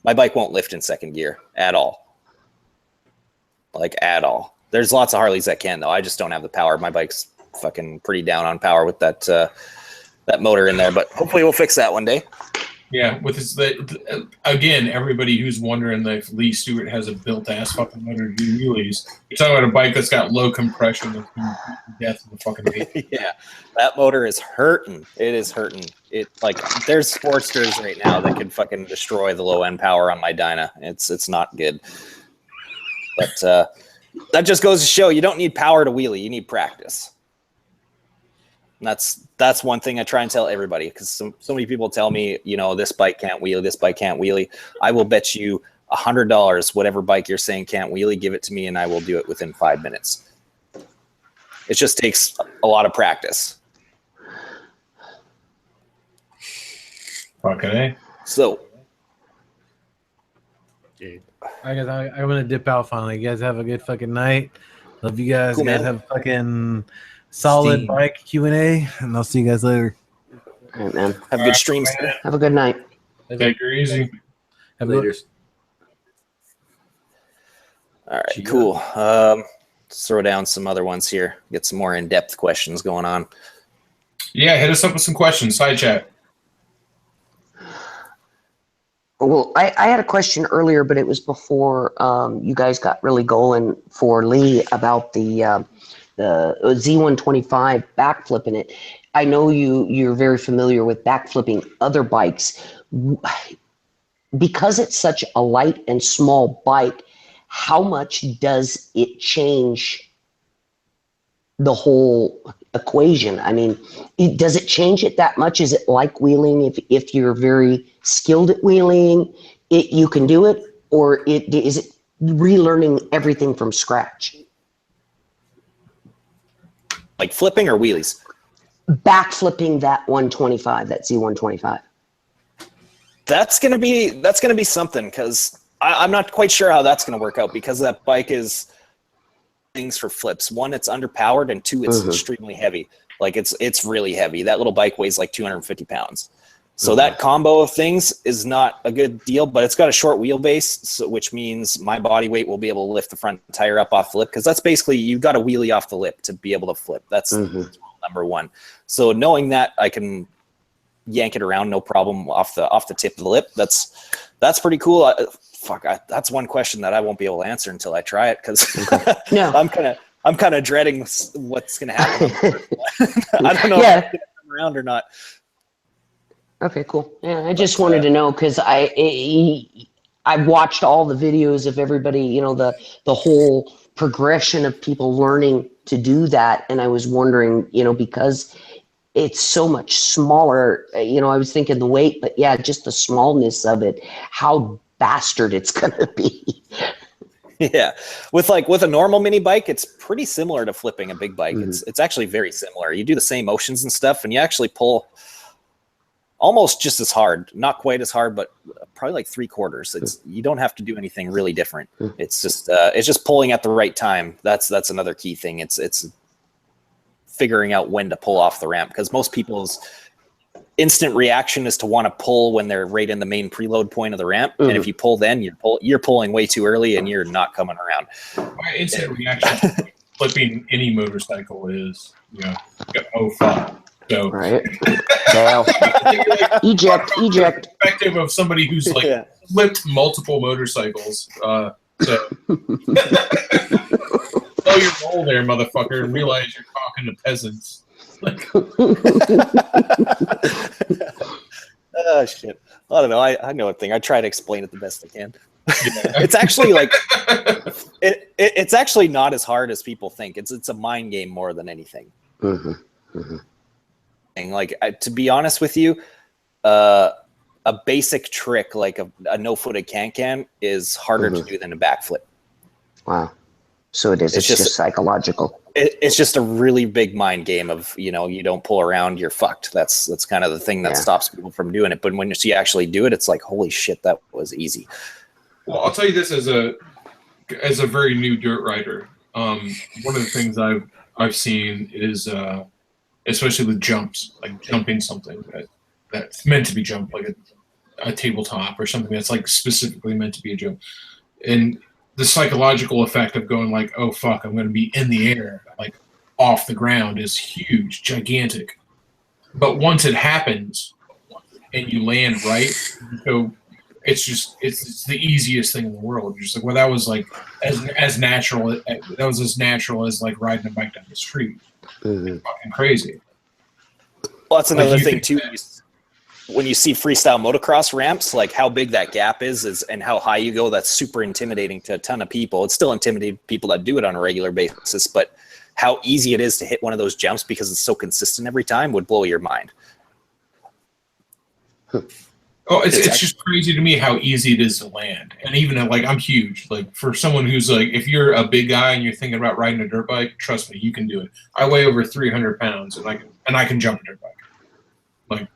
My bike won't lift in second gear at all. Like, at all. There's lots of Harleys that can, though. I just don't have the power. My bike's fucking pretty down on power with that that motor in there, but hopefully we'll fix that one day. Yeah, with this, again, everybody who's wondering if Lee Stewart has a built-ass fucking motor to do wheelies, you're talking about a bike that's got low compression that's going to beat death in the fucking baby. Yeah, that motor is hurting. It is hurting. Like, there's Sportsters right now that can fucking destroy the low-end power on my Dyna. It's not good. But that just goes to show you don't need power to wheelie. You need practice. And that's one thing I try and tell everybody, because so many people tell me, this bike can't wheelie, this bike can't wheelie. I will bet you $100 whatever bike you're saying can't wheelie, give it to me and I will do it within 5 minutes. It just takes a lot of practice. Okay. So, I guess I'm gonna dip out finally. You guys have a good fucking night. Love you guys. Cool, you guys man. have fucking solid Steam. bike Q&A, and I'll see you guys later. All right, man. have good streams. Have a good night. Take her easy. Have a good- Later. All right, Cheers. cool. Let's throw down some other ones here. Get some more in-depth questions going on. Yeah, hit us up with some questions. Side chat. Well, I had a question earlier, but it was before you guys got really going for Lee about the Z125 backflipping it. I know you're very familiar with backflipping other bikes. Because it's such a light and small bike, how much does it change the whole equation? I mean, does it change it that much? Is it like wheeling? If you're very skilled at wheeling, you can do it, or is it relearning everything from scratch? Like flipping or wheelies? Back flipping that 125, that Z125. That's gonna be something, because I'm not quite sure how that's gonna work out, because that bike is things for flips. One, it's underpowered, and two, it's extremely heavy. Like it's really heavy. That little bike weighs like 250 pounds. So that combo of things is not a good deal, but it's got a short wheelbase, so, which means my body weight will be able to lift the front tire up off the lip, because that's basically, you've got to wheelie off the lip to be able to flip. That's number one. So knowing that I can yank it around no problem off the tip of the lip, that's pretty cool. That's one question that I won't be able to answer until I try it, because No. I'm kind of dreading what's going to happen. I don't know if it's going to come around or not. Okay, cool. Yeah, I just wanted to know, because I watched all the videos of everybody, you know, the whole progression of people learning to do that, and I was wondering, you know, because it's so much smaller, you know, I was thinking the weight, but yeah, just the smallness of it, how bastard it's gonna be. Yeah, with a normal mini bike, it's pretty similar to flipping a big bike. It's actually very similar. You do the same motions and stuff, and you actually pull almost just as hard, not quite as hard, but probably like 3/4. You don't have to do anything really different. It's just pulling at the right time. That's another key thing. It's figuring out when to pull off the ramp, because most people's instant reaction is to want to pull when they're right in the main preload point of the ramp, and if you pull then, you're pulling way too early, and you're not coming around. My instant reaction to flipping any motorcycle is, you know, oh fuck. So, Right. Well, eject. Perspective of somebody who's like flipped multiple motorcycles. So slow your roll there, motherfucker, and realize you're talking to peasants. Oh shit! I don't know. I know a thing. I try to explain it the best I can. It's actually like it's actually not as hard as people think. It's a mind game more than anything. Like, to be honest with you, a basic trick like a no-footed can is harder to do than a backflip. Wow. So it is. It's just psychological. It's just a really big mind game of, you know, you don't pull around, you're fucked. That's kind of the thing that stops people from doing it. But when you actually do it, it's like, holy shit, that was easy. Well, I'll tell you this as a very new dirt rider. One of the things I've seen is especially with jumps, like jumping something that's meant to be jumped, like a tabletop or something that's like specifically meant to be a jump. And the psychological effect of going like, oh fuck, I'm going to be in the air, like off the ground, is huge, gigantic. But once it happens and you land right, so it's the easiest thing in the world. You're just like, well, that was like as natural. That was as natural as like riding a bike down the street. It's fucking crazy. Well, that's another thing too. When you see freestyle motocross ramps, like how big that gap is and how high you go, that's super intimidating to a ton of people. It's still intimidating people that do it on a regular basis, but how easy it is to hit one of those jumps because it's so consistent every time would blow your mind. Oh, it's just crazy to me how easy it is to land. And even like, I'm huge. Like, for someone who's like, if you're a big guy and you're thinking about riding a dirt bike, trust me, you can do it. I weigh over 300 pounds and I can jump a dirt bike. Like,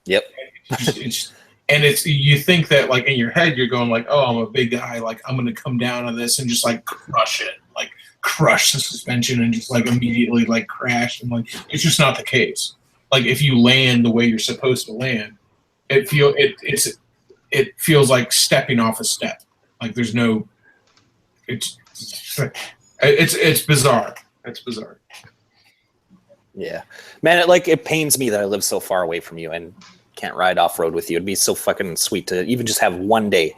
yep. It's you think that like in your head you're going like, oh, I'm a big guy, like I'm gonna come down on this and just like crush it, like crush the suspension and just like immediately like crash, and like it's just not the case. Like, if you land the way you're supposed to land, it feels like stepping off a step. Like there's no, it's bizarre. It's bizarre. Yeah, man, it pains me that I live so far away from you and can't ride off-road with you. It'd be so fucking sweet to even just have one day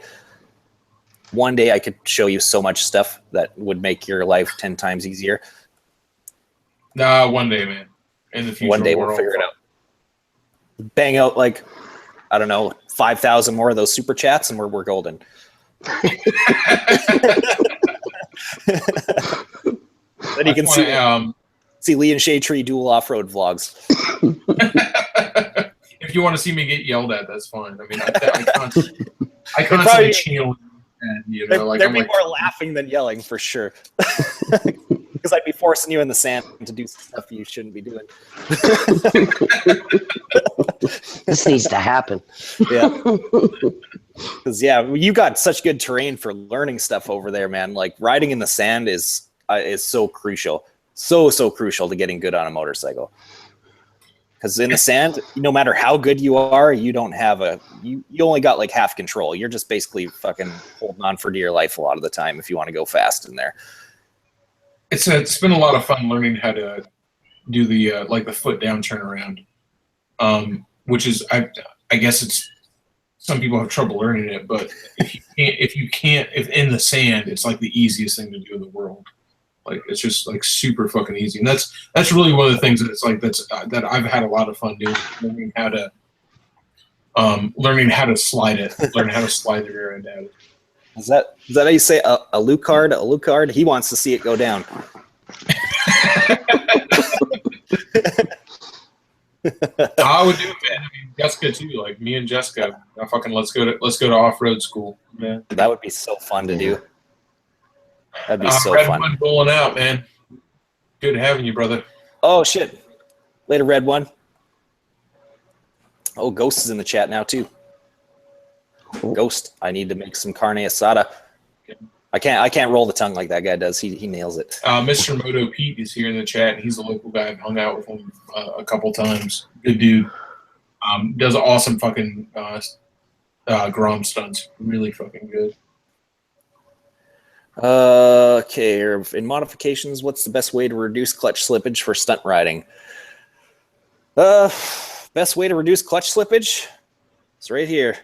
I could show you so much stuff that would make your life 10 times easier. Nah, one day, man. In the future, one day we'll figure it out. Bang out like, I don't know, 5,000 more of those super chats and we're golden. Then you can see Lee and Shade Tree dual off-road vlogs. If you want to see me get yelled at, that's fine. I mean, I constantly channel, and there'd be more laughing than yelling for sure. Because I'd be forcing you in the sand to do stuff you shouldn't be doing. This needs to happen. Yeah. Because you got such good terrain for learning stuff over there, man. Like riding in the sand is so crucial, so crucial to getting good on a motorcycle. Because in the sand, no matter how good you are, you don't have you only got like half control. You're just basically fucking holding on for dear life a lot of the time if you want to go fast in there. It's been a lot of fun learning how to do the the foot down turnaround, which is I guess it's some people have trouble learning it, but if in the sand, it's like the easiest thing to do in the world. Like it's just like super fucking easy, and that's really one of the things that it's like that I've had a lot of fun doing, learning how to slide it, learning how to slide the rear end out. Is that how you say a Lucard? A Lucard? He wants to see it go down. I would do it, man. I mean, Jessica too. Like me and Jessica, let's go to off-road school, man. That would be so fun to do. That'd be so Red fun. One bowling out, man. Good having you, brother. Oh shit! Later, Red One. Oh, Ghost is in the chat now too. Ghost, I need to make some carne asada. I can't roll the tongue like that guy does. He nails it. Mr. Moto Pete is here in the chat. He's a local guy. I've hung out with him a couple times. Good dude. Does awesome fucking Grom stunts. Really fucking good. Okay. In modifications, what's the best way to reduce clutch slippage for stunt riding? Best way to reduce clutch slippage? It's right here.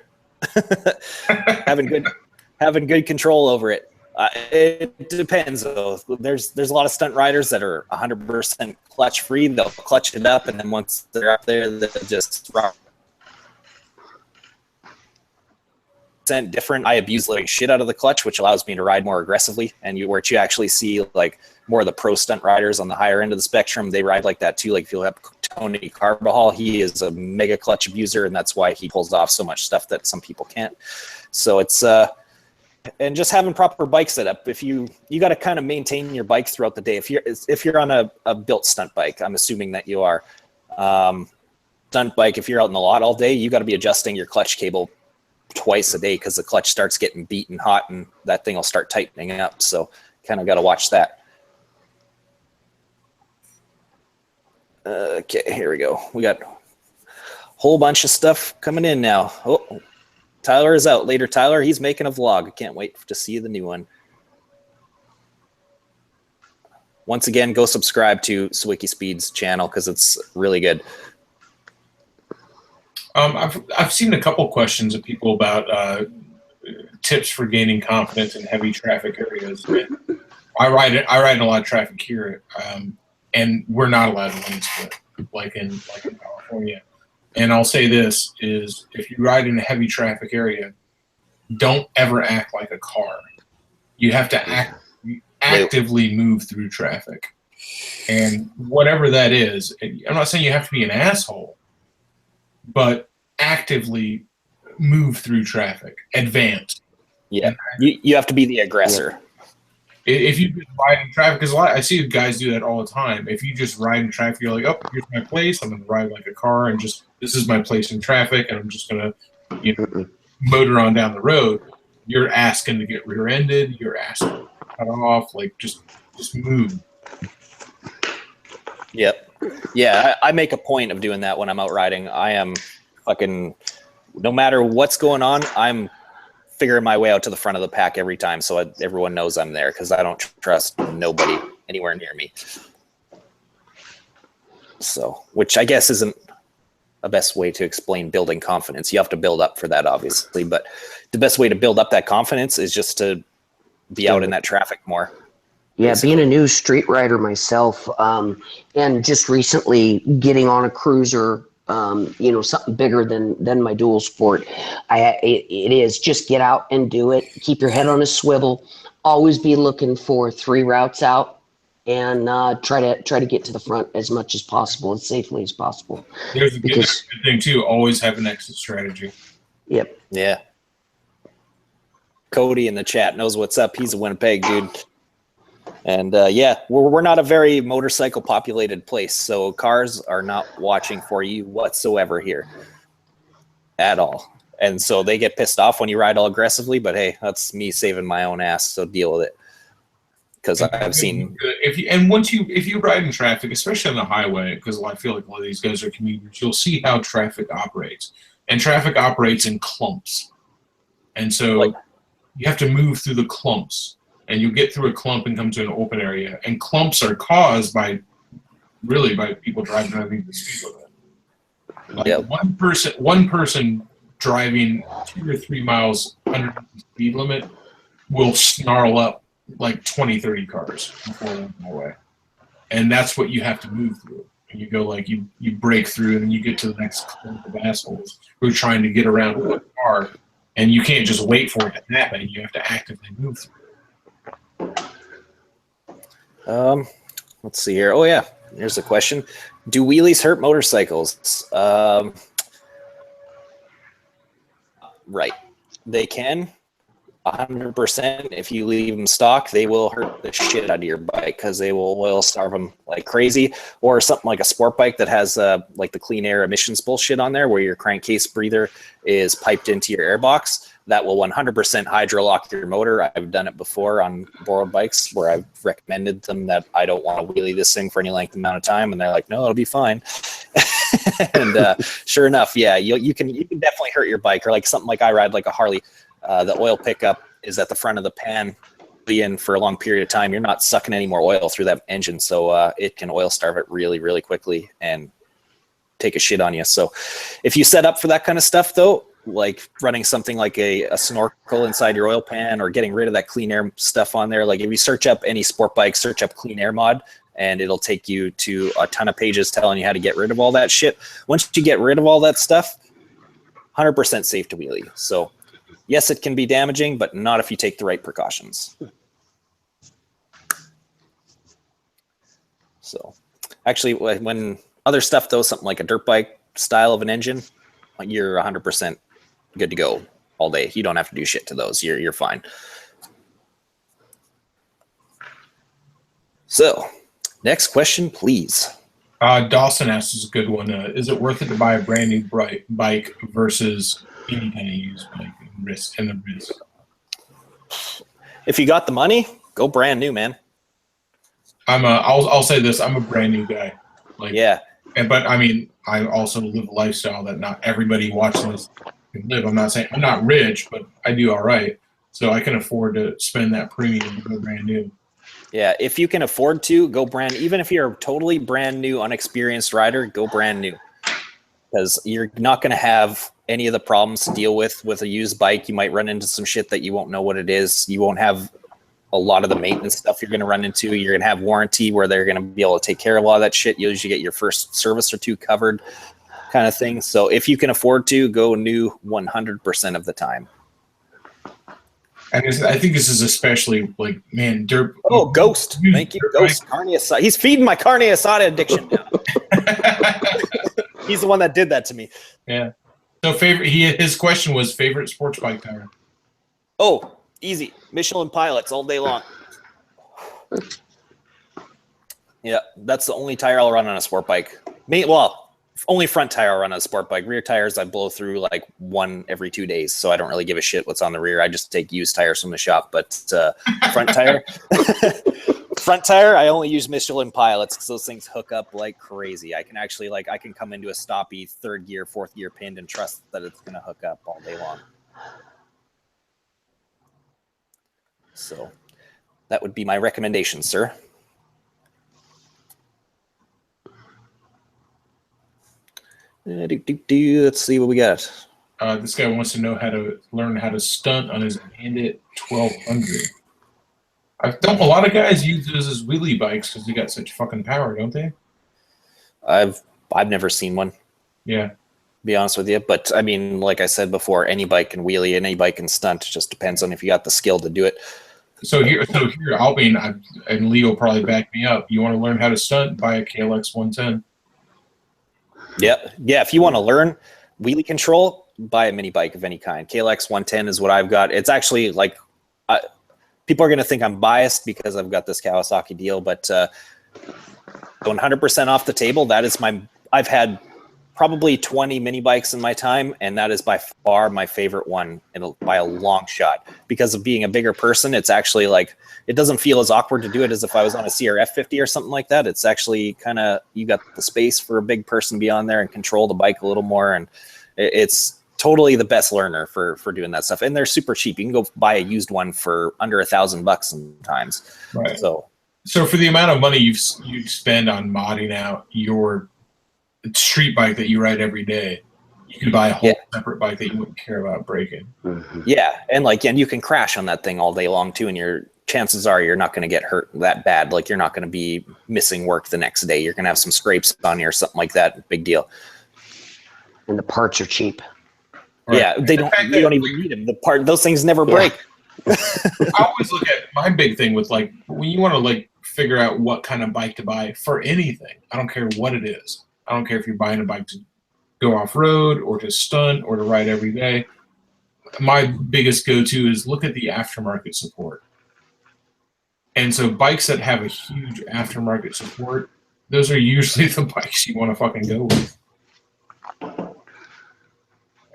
having good control over it. It depends though. There's a lot of stunt riders that are 100% clutch free. They'll clutch it up, and then once they're up there, they'll just rock. Different. I abuse the shit out of the clutch, which allows me to ride more aggressively. And where you actually see like more of the pro stunt riders on the higher end of the spectrum, they ride like that too. Like if you look up Tony Carbajal, he is a mega clutch abuser, and that's why he pulls off so much stuff that some people can't. So it's and just having proper bike setup. If you got to kind of maintain your bike throughout the day. If you're on a built stunt bike, I'm assuming that you are. Stunt bike, if you're out in the lot all day, you got to be adjusting your clutch cable twice a day because the clutch starts getting beaten hot and that thing will start tightening up. So kind of got to watch that. Okay, here we go. We got a whole bunch of stuff coming in now. Oh, Tyler is out. Later, Tyler. He's making a vlog. I can't wait to see the new one. Once again, go subscribe to Swicky Speed's channel because it's really good. I've seen a couple questions of people about tips for gaining confidence in heavy traffic areas. I ride in a lot of traffic here, and we're not allowed to lane split like in California. And I'll say this is, if you ride in a heavy traffic area, don't ever act like a car. You have to actively move through traffic. And whatever that is, I'm not saying you have to be an asshole, but actively move through traffic, advance. Yeah, you have to be the aggressor. If you just ride in traffic, because I see guys do that all the time. If you just ride in traffic, you're like, oh, here's my place. I'm going to ride like a car, and this is my place in traffic, and I'm just going to motor on down the road. You're asking to get rear-ended. You're asking to cut off. Like, just move. Yep. Yeah, I make a point of doing that when I'm out riding. I am fucking, no matter what's going on, I'm figuring my way out to the front of the pack every time, so everyone knows I'm there, because I don't trust nobody anywhere near me. So, which I guess isn't a best way to explain building confidence. You have to build up for that, obviously, but the best way to build up that confidence is just to be out in that traffic more. Yeah, being a new street rider myself, and just recently getting on a cruiser something bigger than my dual sport. It is just get out and do it. Keep your head on a swivel. Always be looking for 3 routes out, and try to get to the front as much as possible, as safely as possible. There's a good Because thing too. Always have an exit strategy. yep. Yeah. Cody in the chat knows what's up. He's a Winnipeg dude. And yeah, we're not a very motorcycle populated place, so cars are not watching for you whatsoever here at all. And so they get pissed off when you ride all aggressively, but hey, that's me saving my own ass, so deal with it. Because I've seen if you ride in traffic, especially on the highway, because I feel like a lot of these guys are commuters, you'll see how traffic operates, and traffic operates in clumps, and so you have to move through the clumps. And you get through a clump and come to an open area. And clumps are caused by people driving underneath the speed limit. One person driving 2 or 3 miles under the speed limit will snarl up like 20, 30 cars before they go away. And that's what you have to move through. And you go you break through, and then you get to the next clump of assholes who are trying to get around one car. And you can't just wait for it to happen. You have to actively move through. Let's see here. Oh yeah, here's a question: do wheelies hurt motorcycles? Right, they can. 100%. If you leave them stock, they will hurt the shit out of your bike because they will oil starve them like crazy. Or something like a sport bike that has like the clean air emissions bullshit on there, where your crankcase breather is piped into your airbox. That will 100% hydrolock your motor. I've done it before on borrowed bikes where I've recommended them that I don't want to wheelie this thing for any length amount of time, and they're like, "No, it'll be fine." And sure enough, yeah, you can definitely hurt your bike. Or like something like I ride like a Harley. The oil pickup is at the front of the pan, and for a long period of time, you're not sucking any more oil through that engine, so it can oil starve it really, really quickly and take a shit on you. So if you set up for that kind of stuff, though, like running something like a snorkel inside your oil pan or getting rid of that clean air stuff on there, like if you search up any sport bike, search up clean air mod, and it'll take you to a ton of pages telling you how to get rid of all that shit. Once you get rid of all that stuff, 100% safe to wheelie. So yes, it can be damaging, but not if you take the right precautions. So actually, when other stuff, though, something like a dirt bike style of an engine, you're 100% good to go all day. You don't have to do shit to those. You're fine. So next question, please. Dawson asks is a good one. Is it worth it to buy a brand new bike versus any kind of used bike and the risk? If you got the money, go brand new, man. I'll say this: I'm a brand new guy. Yeah. But I mean, I also live a lifestyle that not everybody watching this can live. I'm not saying I'm not rich, but I do all right, so I can afford to spend that premium to go brand new. Yeah, if you can afford to, go brand. Even if you're a totally brand new, unexperienced rider, go brand new, because you're not going to have any of the problems to deal with a used bike. You might run into some shit that you won't know what it is. You won't have a lot of the maintenance stuff you're going to run into. You're going to have warranty where they're going to be able to take care of a lot of that shit. You usually get your first service or two covered, kind of thing. So if you can afford to, go new 100% of the time. I think this is especially like, man, dirt. Oh, Ghost. Thank you, Ghost. Carne asada. He's feeding my carne asada addiction now. He's the one that did that to me. Yeah. So his question was favorite sports bike tire. Oh, easy. Michelin Pilots all day long. Yeah, that's the only tire I'll run on a sport bike. Only front tire I'll run on a sport bike. Rear tires I blow through like one every 2 days, so I don't really give a shit what's on the rear. I just take used tires from the shop. But front tire, I only use Michelin Pilots because those things hook up like crazy. I can actually I can come into a stoppy 3rd gear, 4th gear pinned and trust that it's going to hook up all day long. So that would be my recommendation, sir. Let's see what we got. This guy wants to know how to learn how to stunt on his Bandit 1200. A lot of guys use those as wheelie bikes because they got such fucking power, don't they? I've never seen one. Yeah. Be honest with you. But I mean, like I said before, any bike can wheelie, any bike can stunt. It just depends on if you got the skill to do it. So here, and Lee will probably back me up. You want to learn how to stunt? Buy a KLX 110. Yeah. If you want to learn wheelie control, buy a mini bike of any kind. KLX 110 is what I've got. It's actually like, people are going to think I'm biased because I've got this Kawasaki deal, but 100% off the table. That is I've had probably 20 mini bikes in my time, and that is by far my favorite one by a long shot. Because of being a bigger person, it's actually like, it doesn't feel as awkward to do it as if I was on a CRF 50 or something like that. It's actually kind of, you got the space for a big person to be on there and control the bike a little more, and it's totally the best learner for doing that stuff. And they're super cheap. You can go buy a used one for under $1,000 sometimes. Right. So for the amount of money you spend on modding out your street bike that you ride every day, you can buy a whole separate bike that you wouldn't care about breaking. Yeah, and you can crash on that thing all day long too, and your chances are you're not going to get hurt that bad. Like, you're not going to be missing work the next day. You're going to have some scrapes on you or something like that. Big deal. And the parts are cheap. Right. Yeah, you don't even need them. Those things never break. I always look at my big thing with, like, when you want to, like, figure out what kind of bike to buy for anything. I don't care what it is. I don't care if you're buying a bike to go off-road or to stunt or to ride every day. My biggest go-to is look at the aftermarket support. And so bikes that have a huge aftermarket support, those are usually the bikes you want to fucking go with.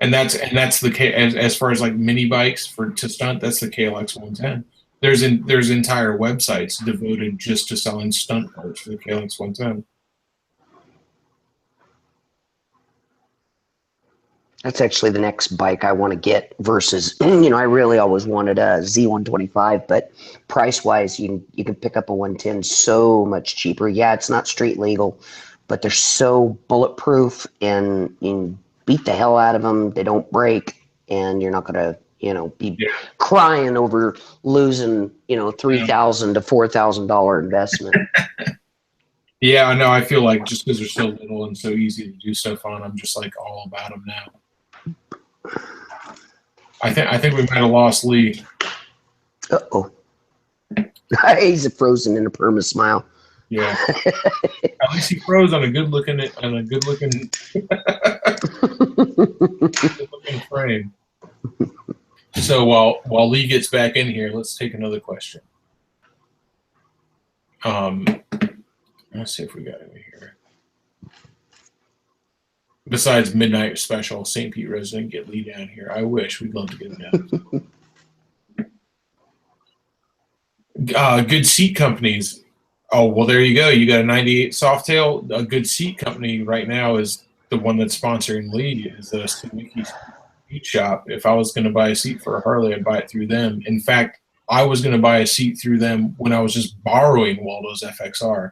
And that's the as far as like mini bikes to stunt, that's the KLX 110. There's entire websites devoted just to selling stunt parts for the KLX 110. That's actually the next bike I want to get versus, I really always wanted a Z125, but price-wise, you can pick up a 110 so much cheaper. Yeah, it's not street legal, but they're so bulletproof, and you can beat the hell out of them. They don't break, and you're not going to, be crying over losing, $3,000 to $4,000 investment. Yeah, I know. I feel like just because they're so little and so easy to do stuff on, I'm just like all about them now. I think we might have lost Lee. Uh-oh. He's frozen in a perma smile. Yeah. At least he froze on a good looking frame. So while Lee gets back in here, let's take another question. Let's see if we got any here. Besides Midnight Special, St. Pete resident, get Lee down here. I wish. We'd love to get him down. Good seat companies. Oh, well, there you go. You got a 98 Softail. A good seat company right now is the one that's sponsoring Lee, is Sawicki's Seat Shop. If I was going to buy a seat for a Harley, I'd buy it through them. In fact, I was going to buy a seat through them when I was just borrowing Waldo's FXR.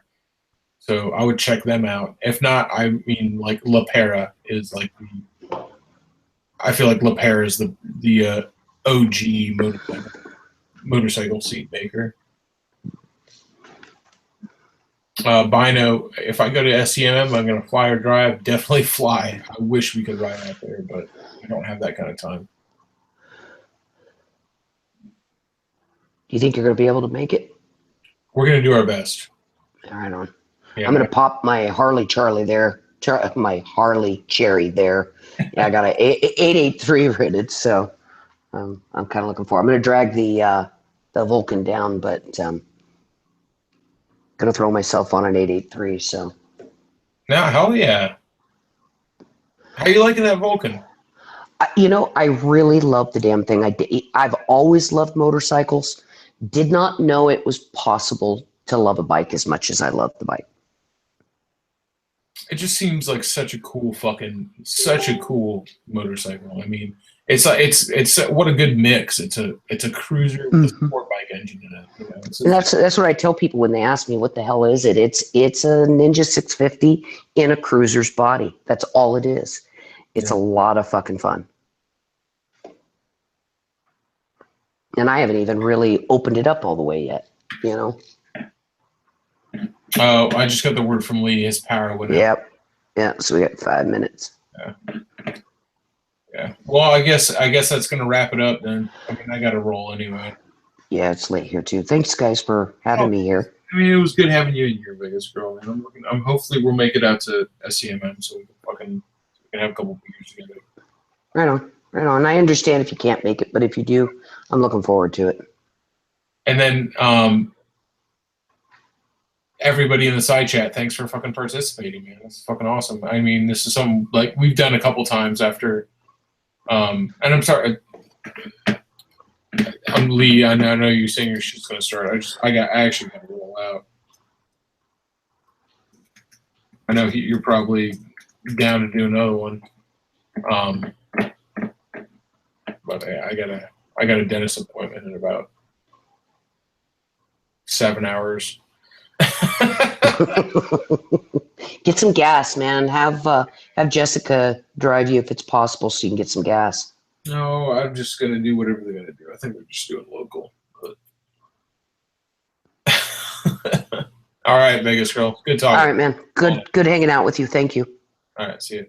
So I would check them out. If not, I mean, like La Pera is like I feel like La Pera is the OG motorcycle seat maker. Bino, if I go to SCMM, I'm going to fly or drive. Definitely fly. I wish we could ride out there, but I don't have that kind of time. Do you think you're going to be able to make it? We're going to do our best. All right, on. Yeah, I'm going to pop my Harley Charlie there, my Harley Cherry there. Yeah, I got an 883 rated, so I'm kind of looking for. I'm going to drag the Vulcan down, but going to throw myself on an 883. So. Now, hell yeah! How are you liking that Vulcan? I really love the damn thing. I've always loved motorcycles. Did not know it was possible to love a bike as much as I love the bike. It just seems like such a cool motorcycle. I mean, it's what a good mix. It's a cruiser with a sport bike engine in it. And that's what I tell people when they ask me what the hell is it. It's a Ninja 650 in a cruiser's body. That's all it is. It's a lot of fucking fun. And I haven't even really opened it up all the way yet, Oh, I just got the word from Lee. His power went out. Yep. Yeah, so we got 5 minutes. Yeah. Well, I guess that's gonna wrap it up then. I mean, I got to roll anyway. Yeah, it's late here too. Thanks, guys, for having me here. I mean, it was good having you in here, Vegas girl. And I'm hopefully we'll make it out to SCMM so we can have a couple beers together. Right on, right on. I understand if you can't make it, but if you do, I'm looking forward to it. And then everybody in the side chat, thanks for fucking participating, man. That's fucking awesome. I mean, this is something like we've done a couple times after. And I'm sorry, I'm Lee. I know you're saying your shit's gonna start. I actually got to roll out. I know you're probably down to do another one. But I got a dentist appointment in about 7 hours. Get some gas, man. Have Jessica drive you if it's possible, so you can get some gas. No, I'm just gonna do whatever they're gonna do. I think we're just doing local. But all right, Vegas girl. Good talking. All right, man. Good hanging out with you. Thank you. All right, see you.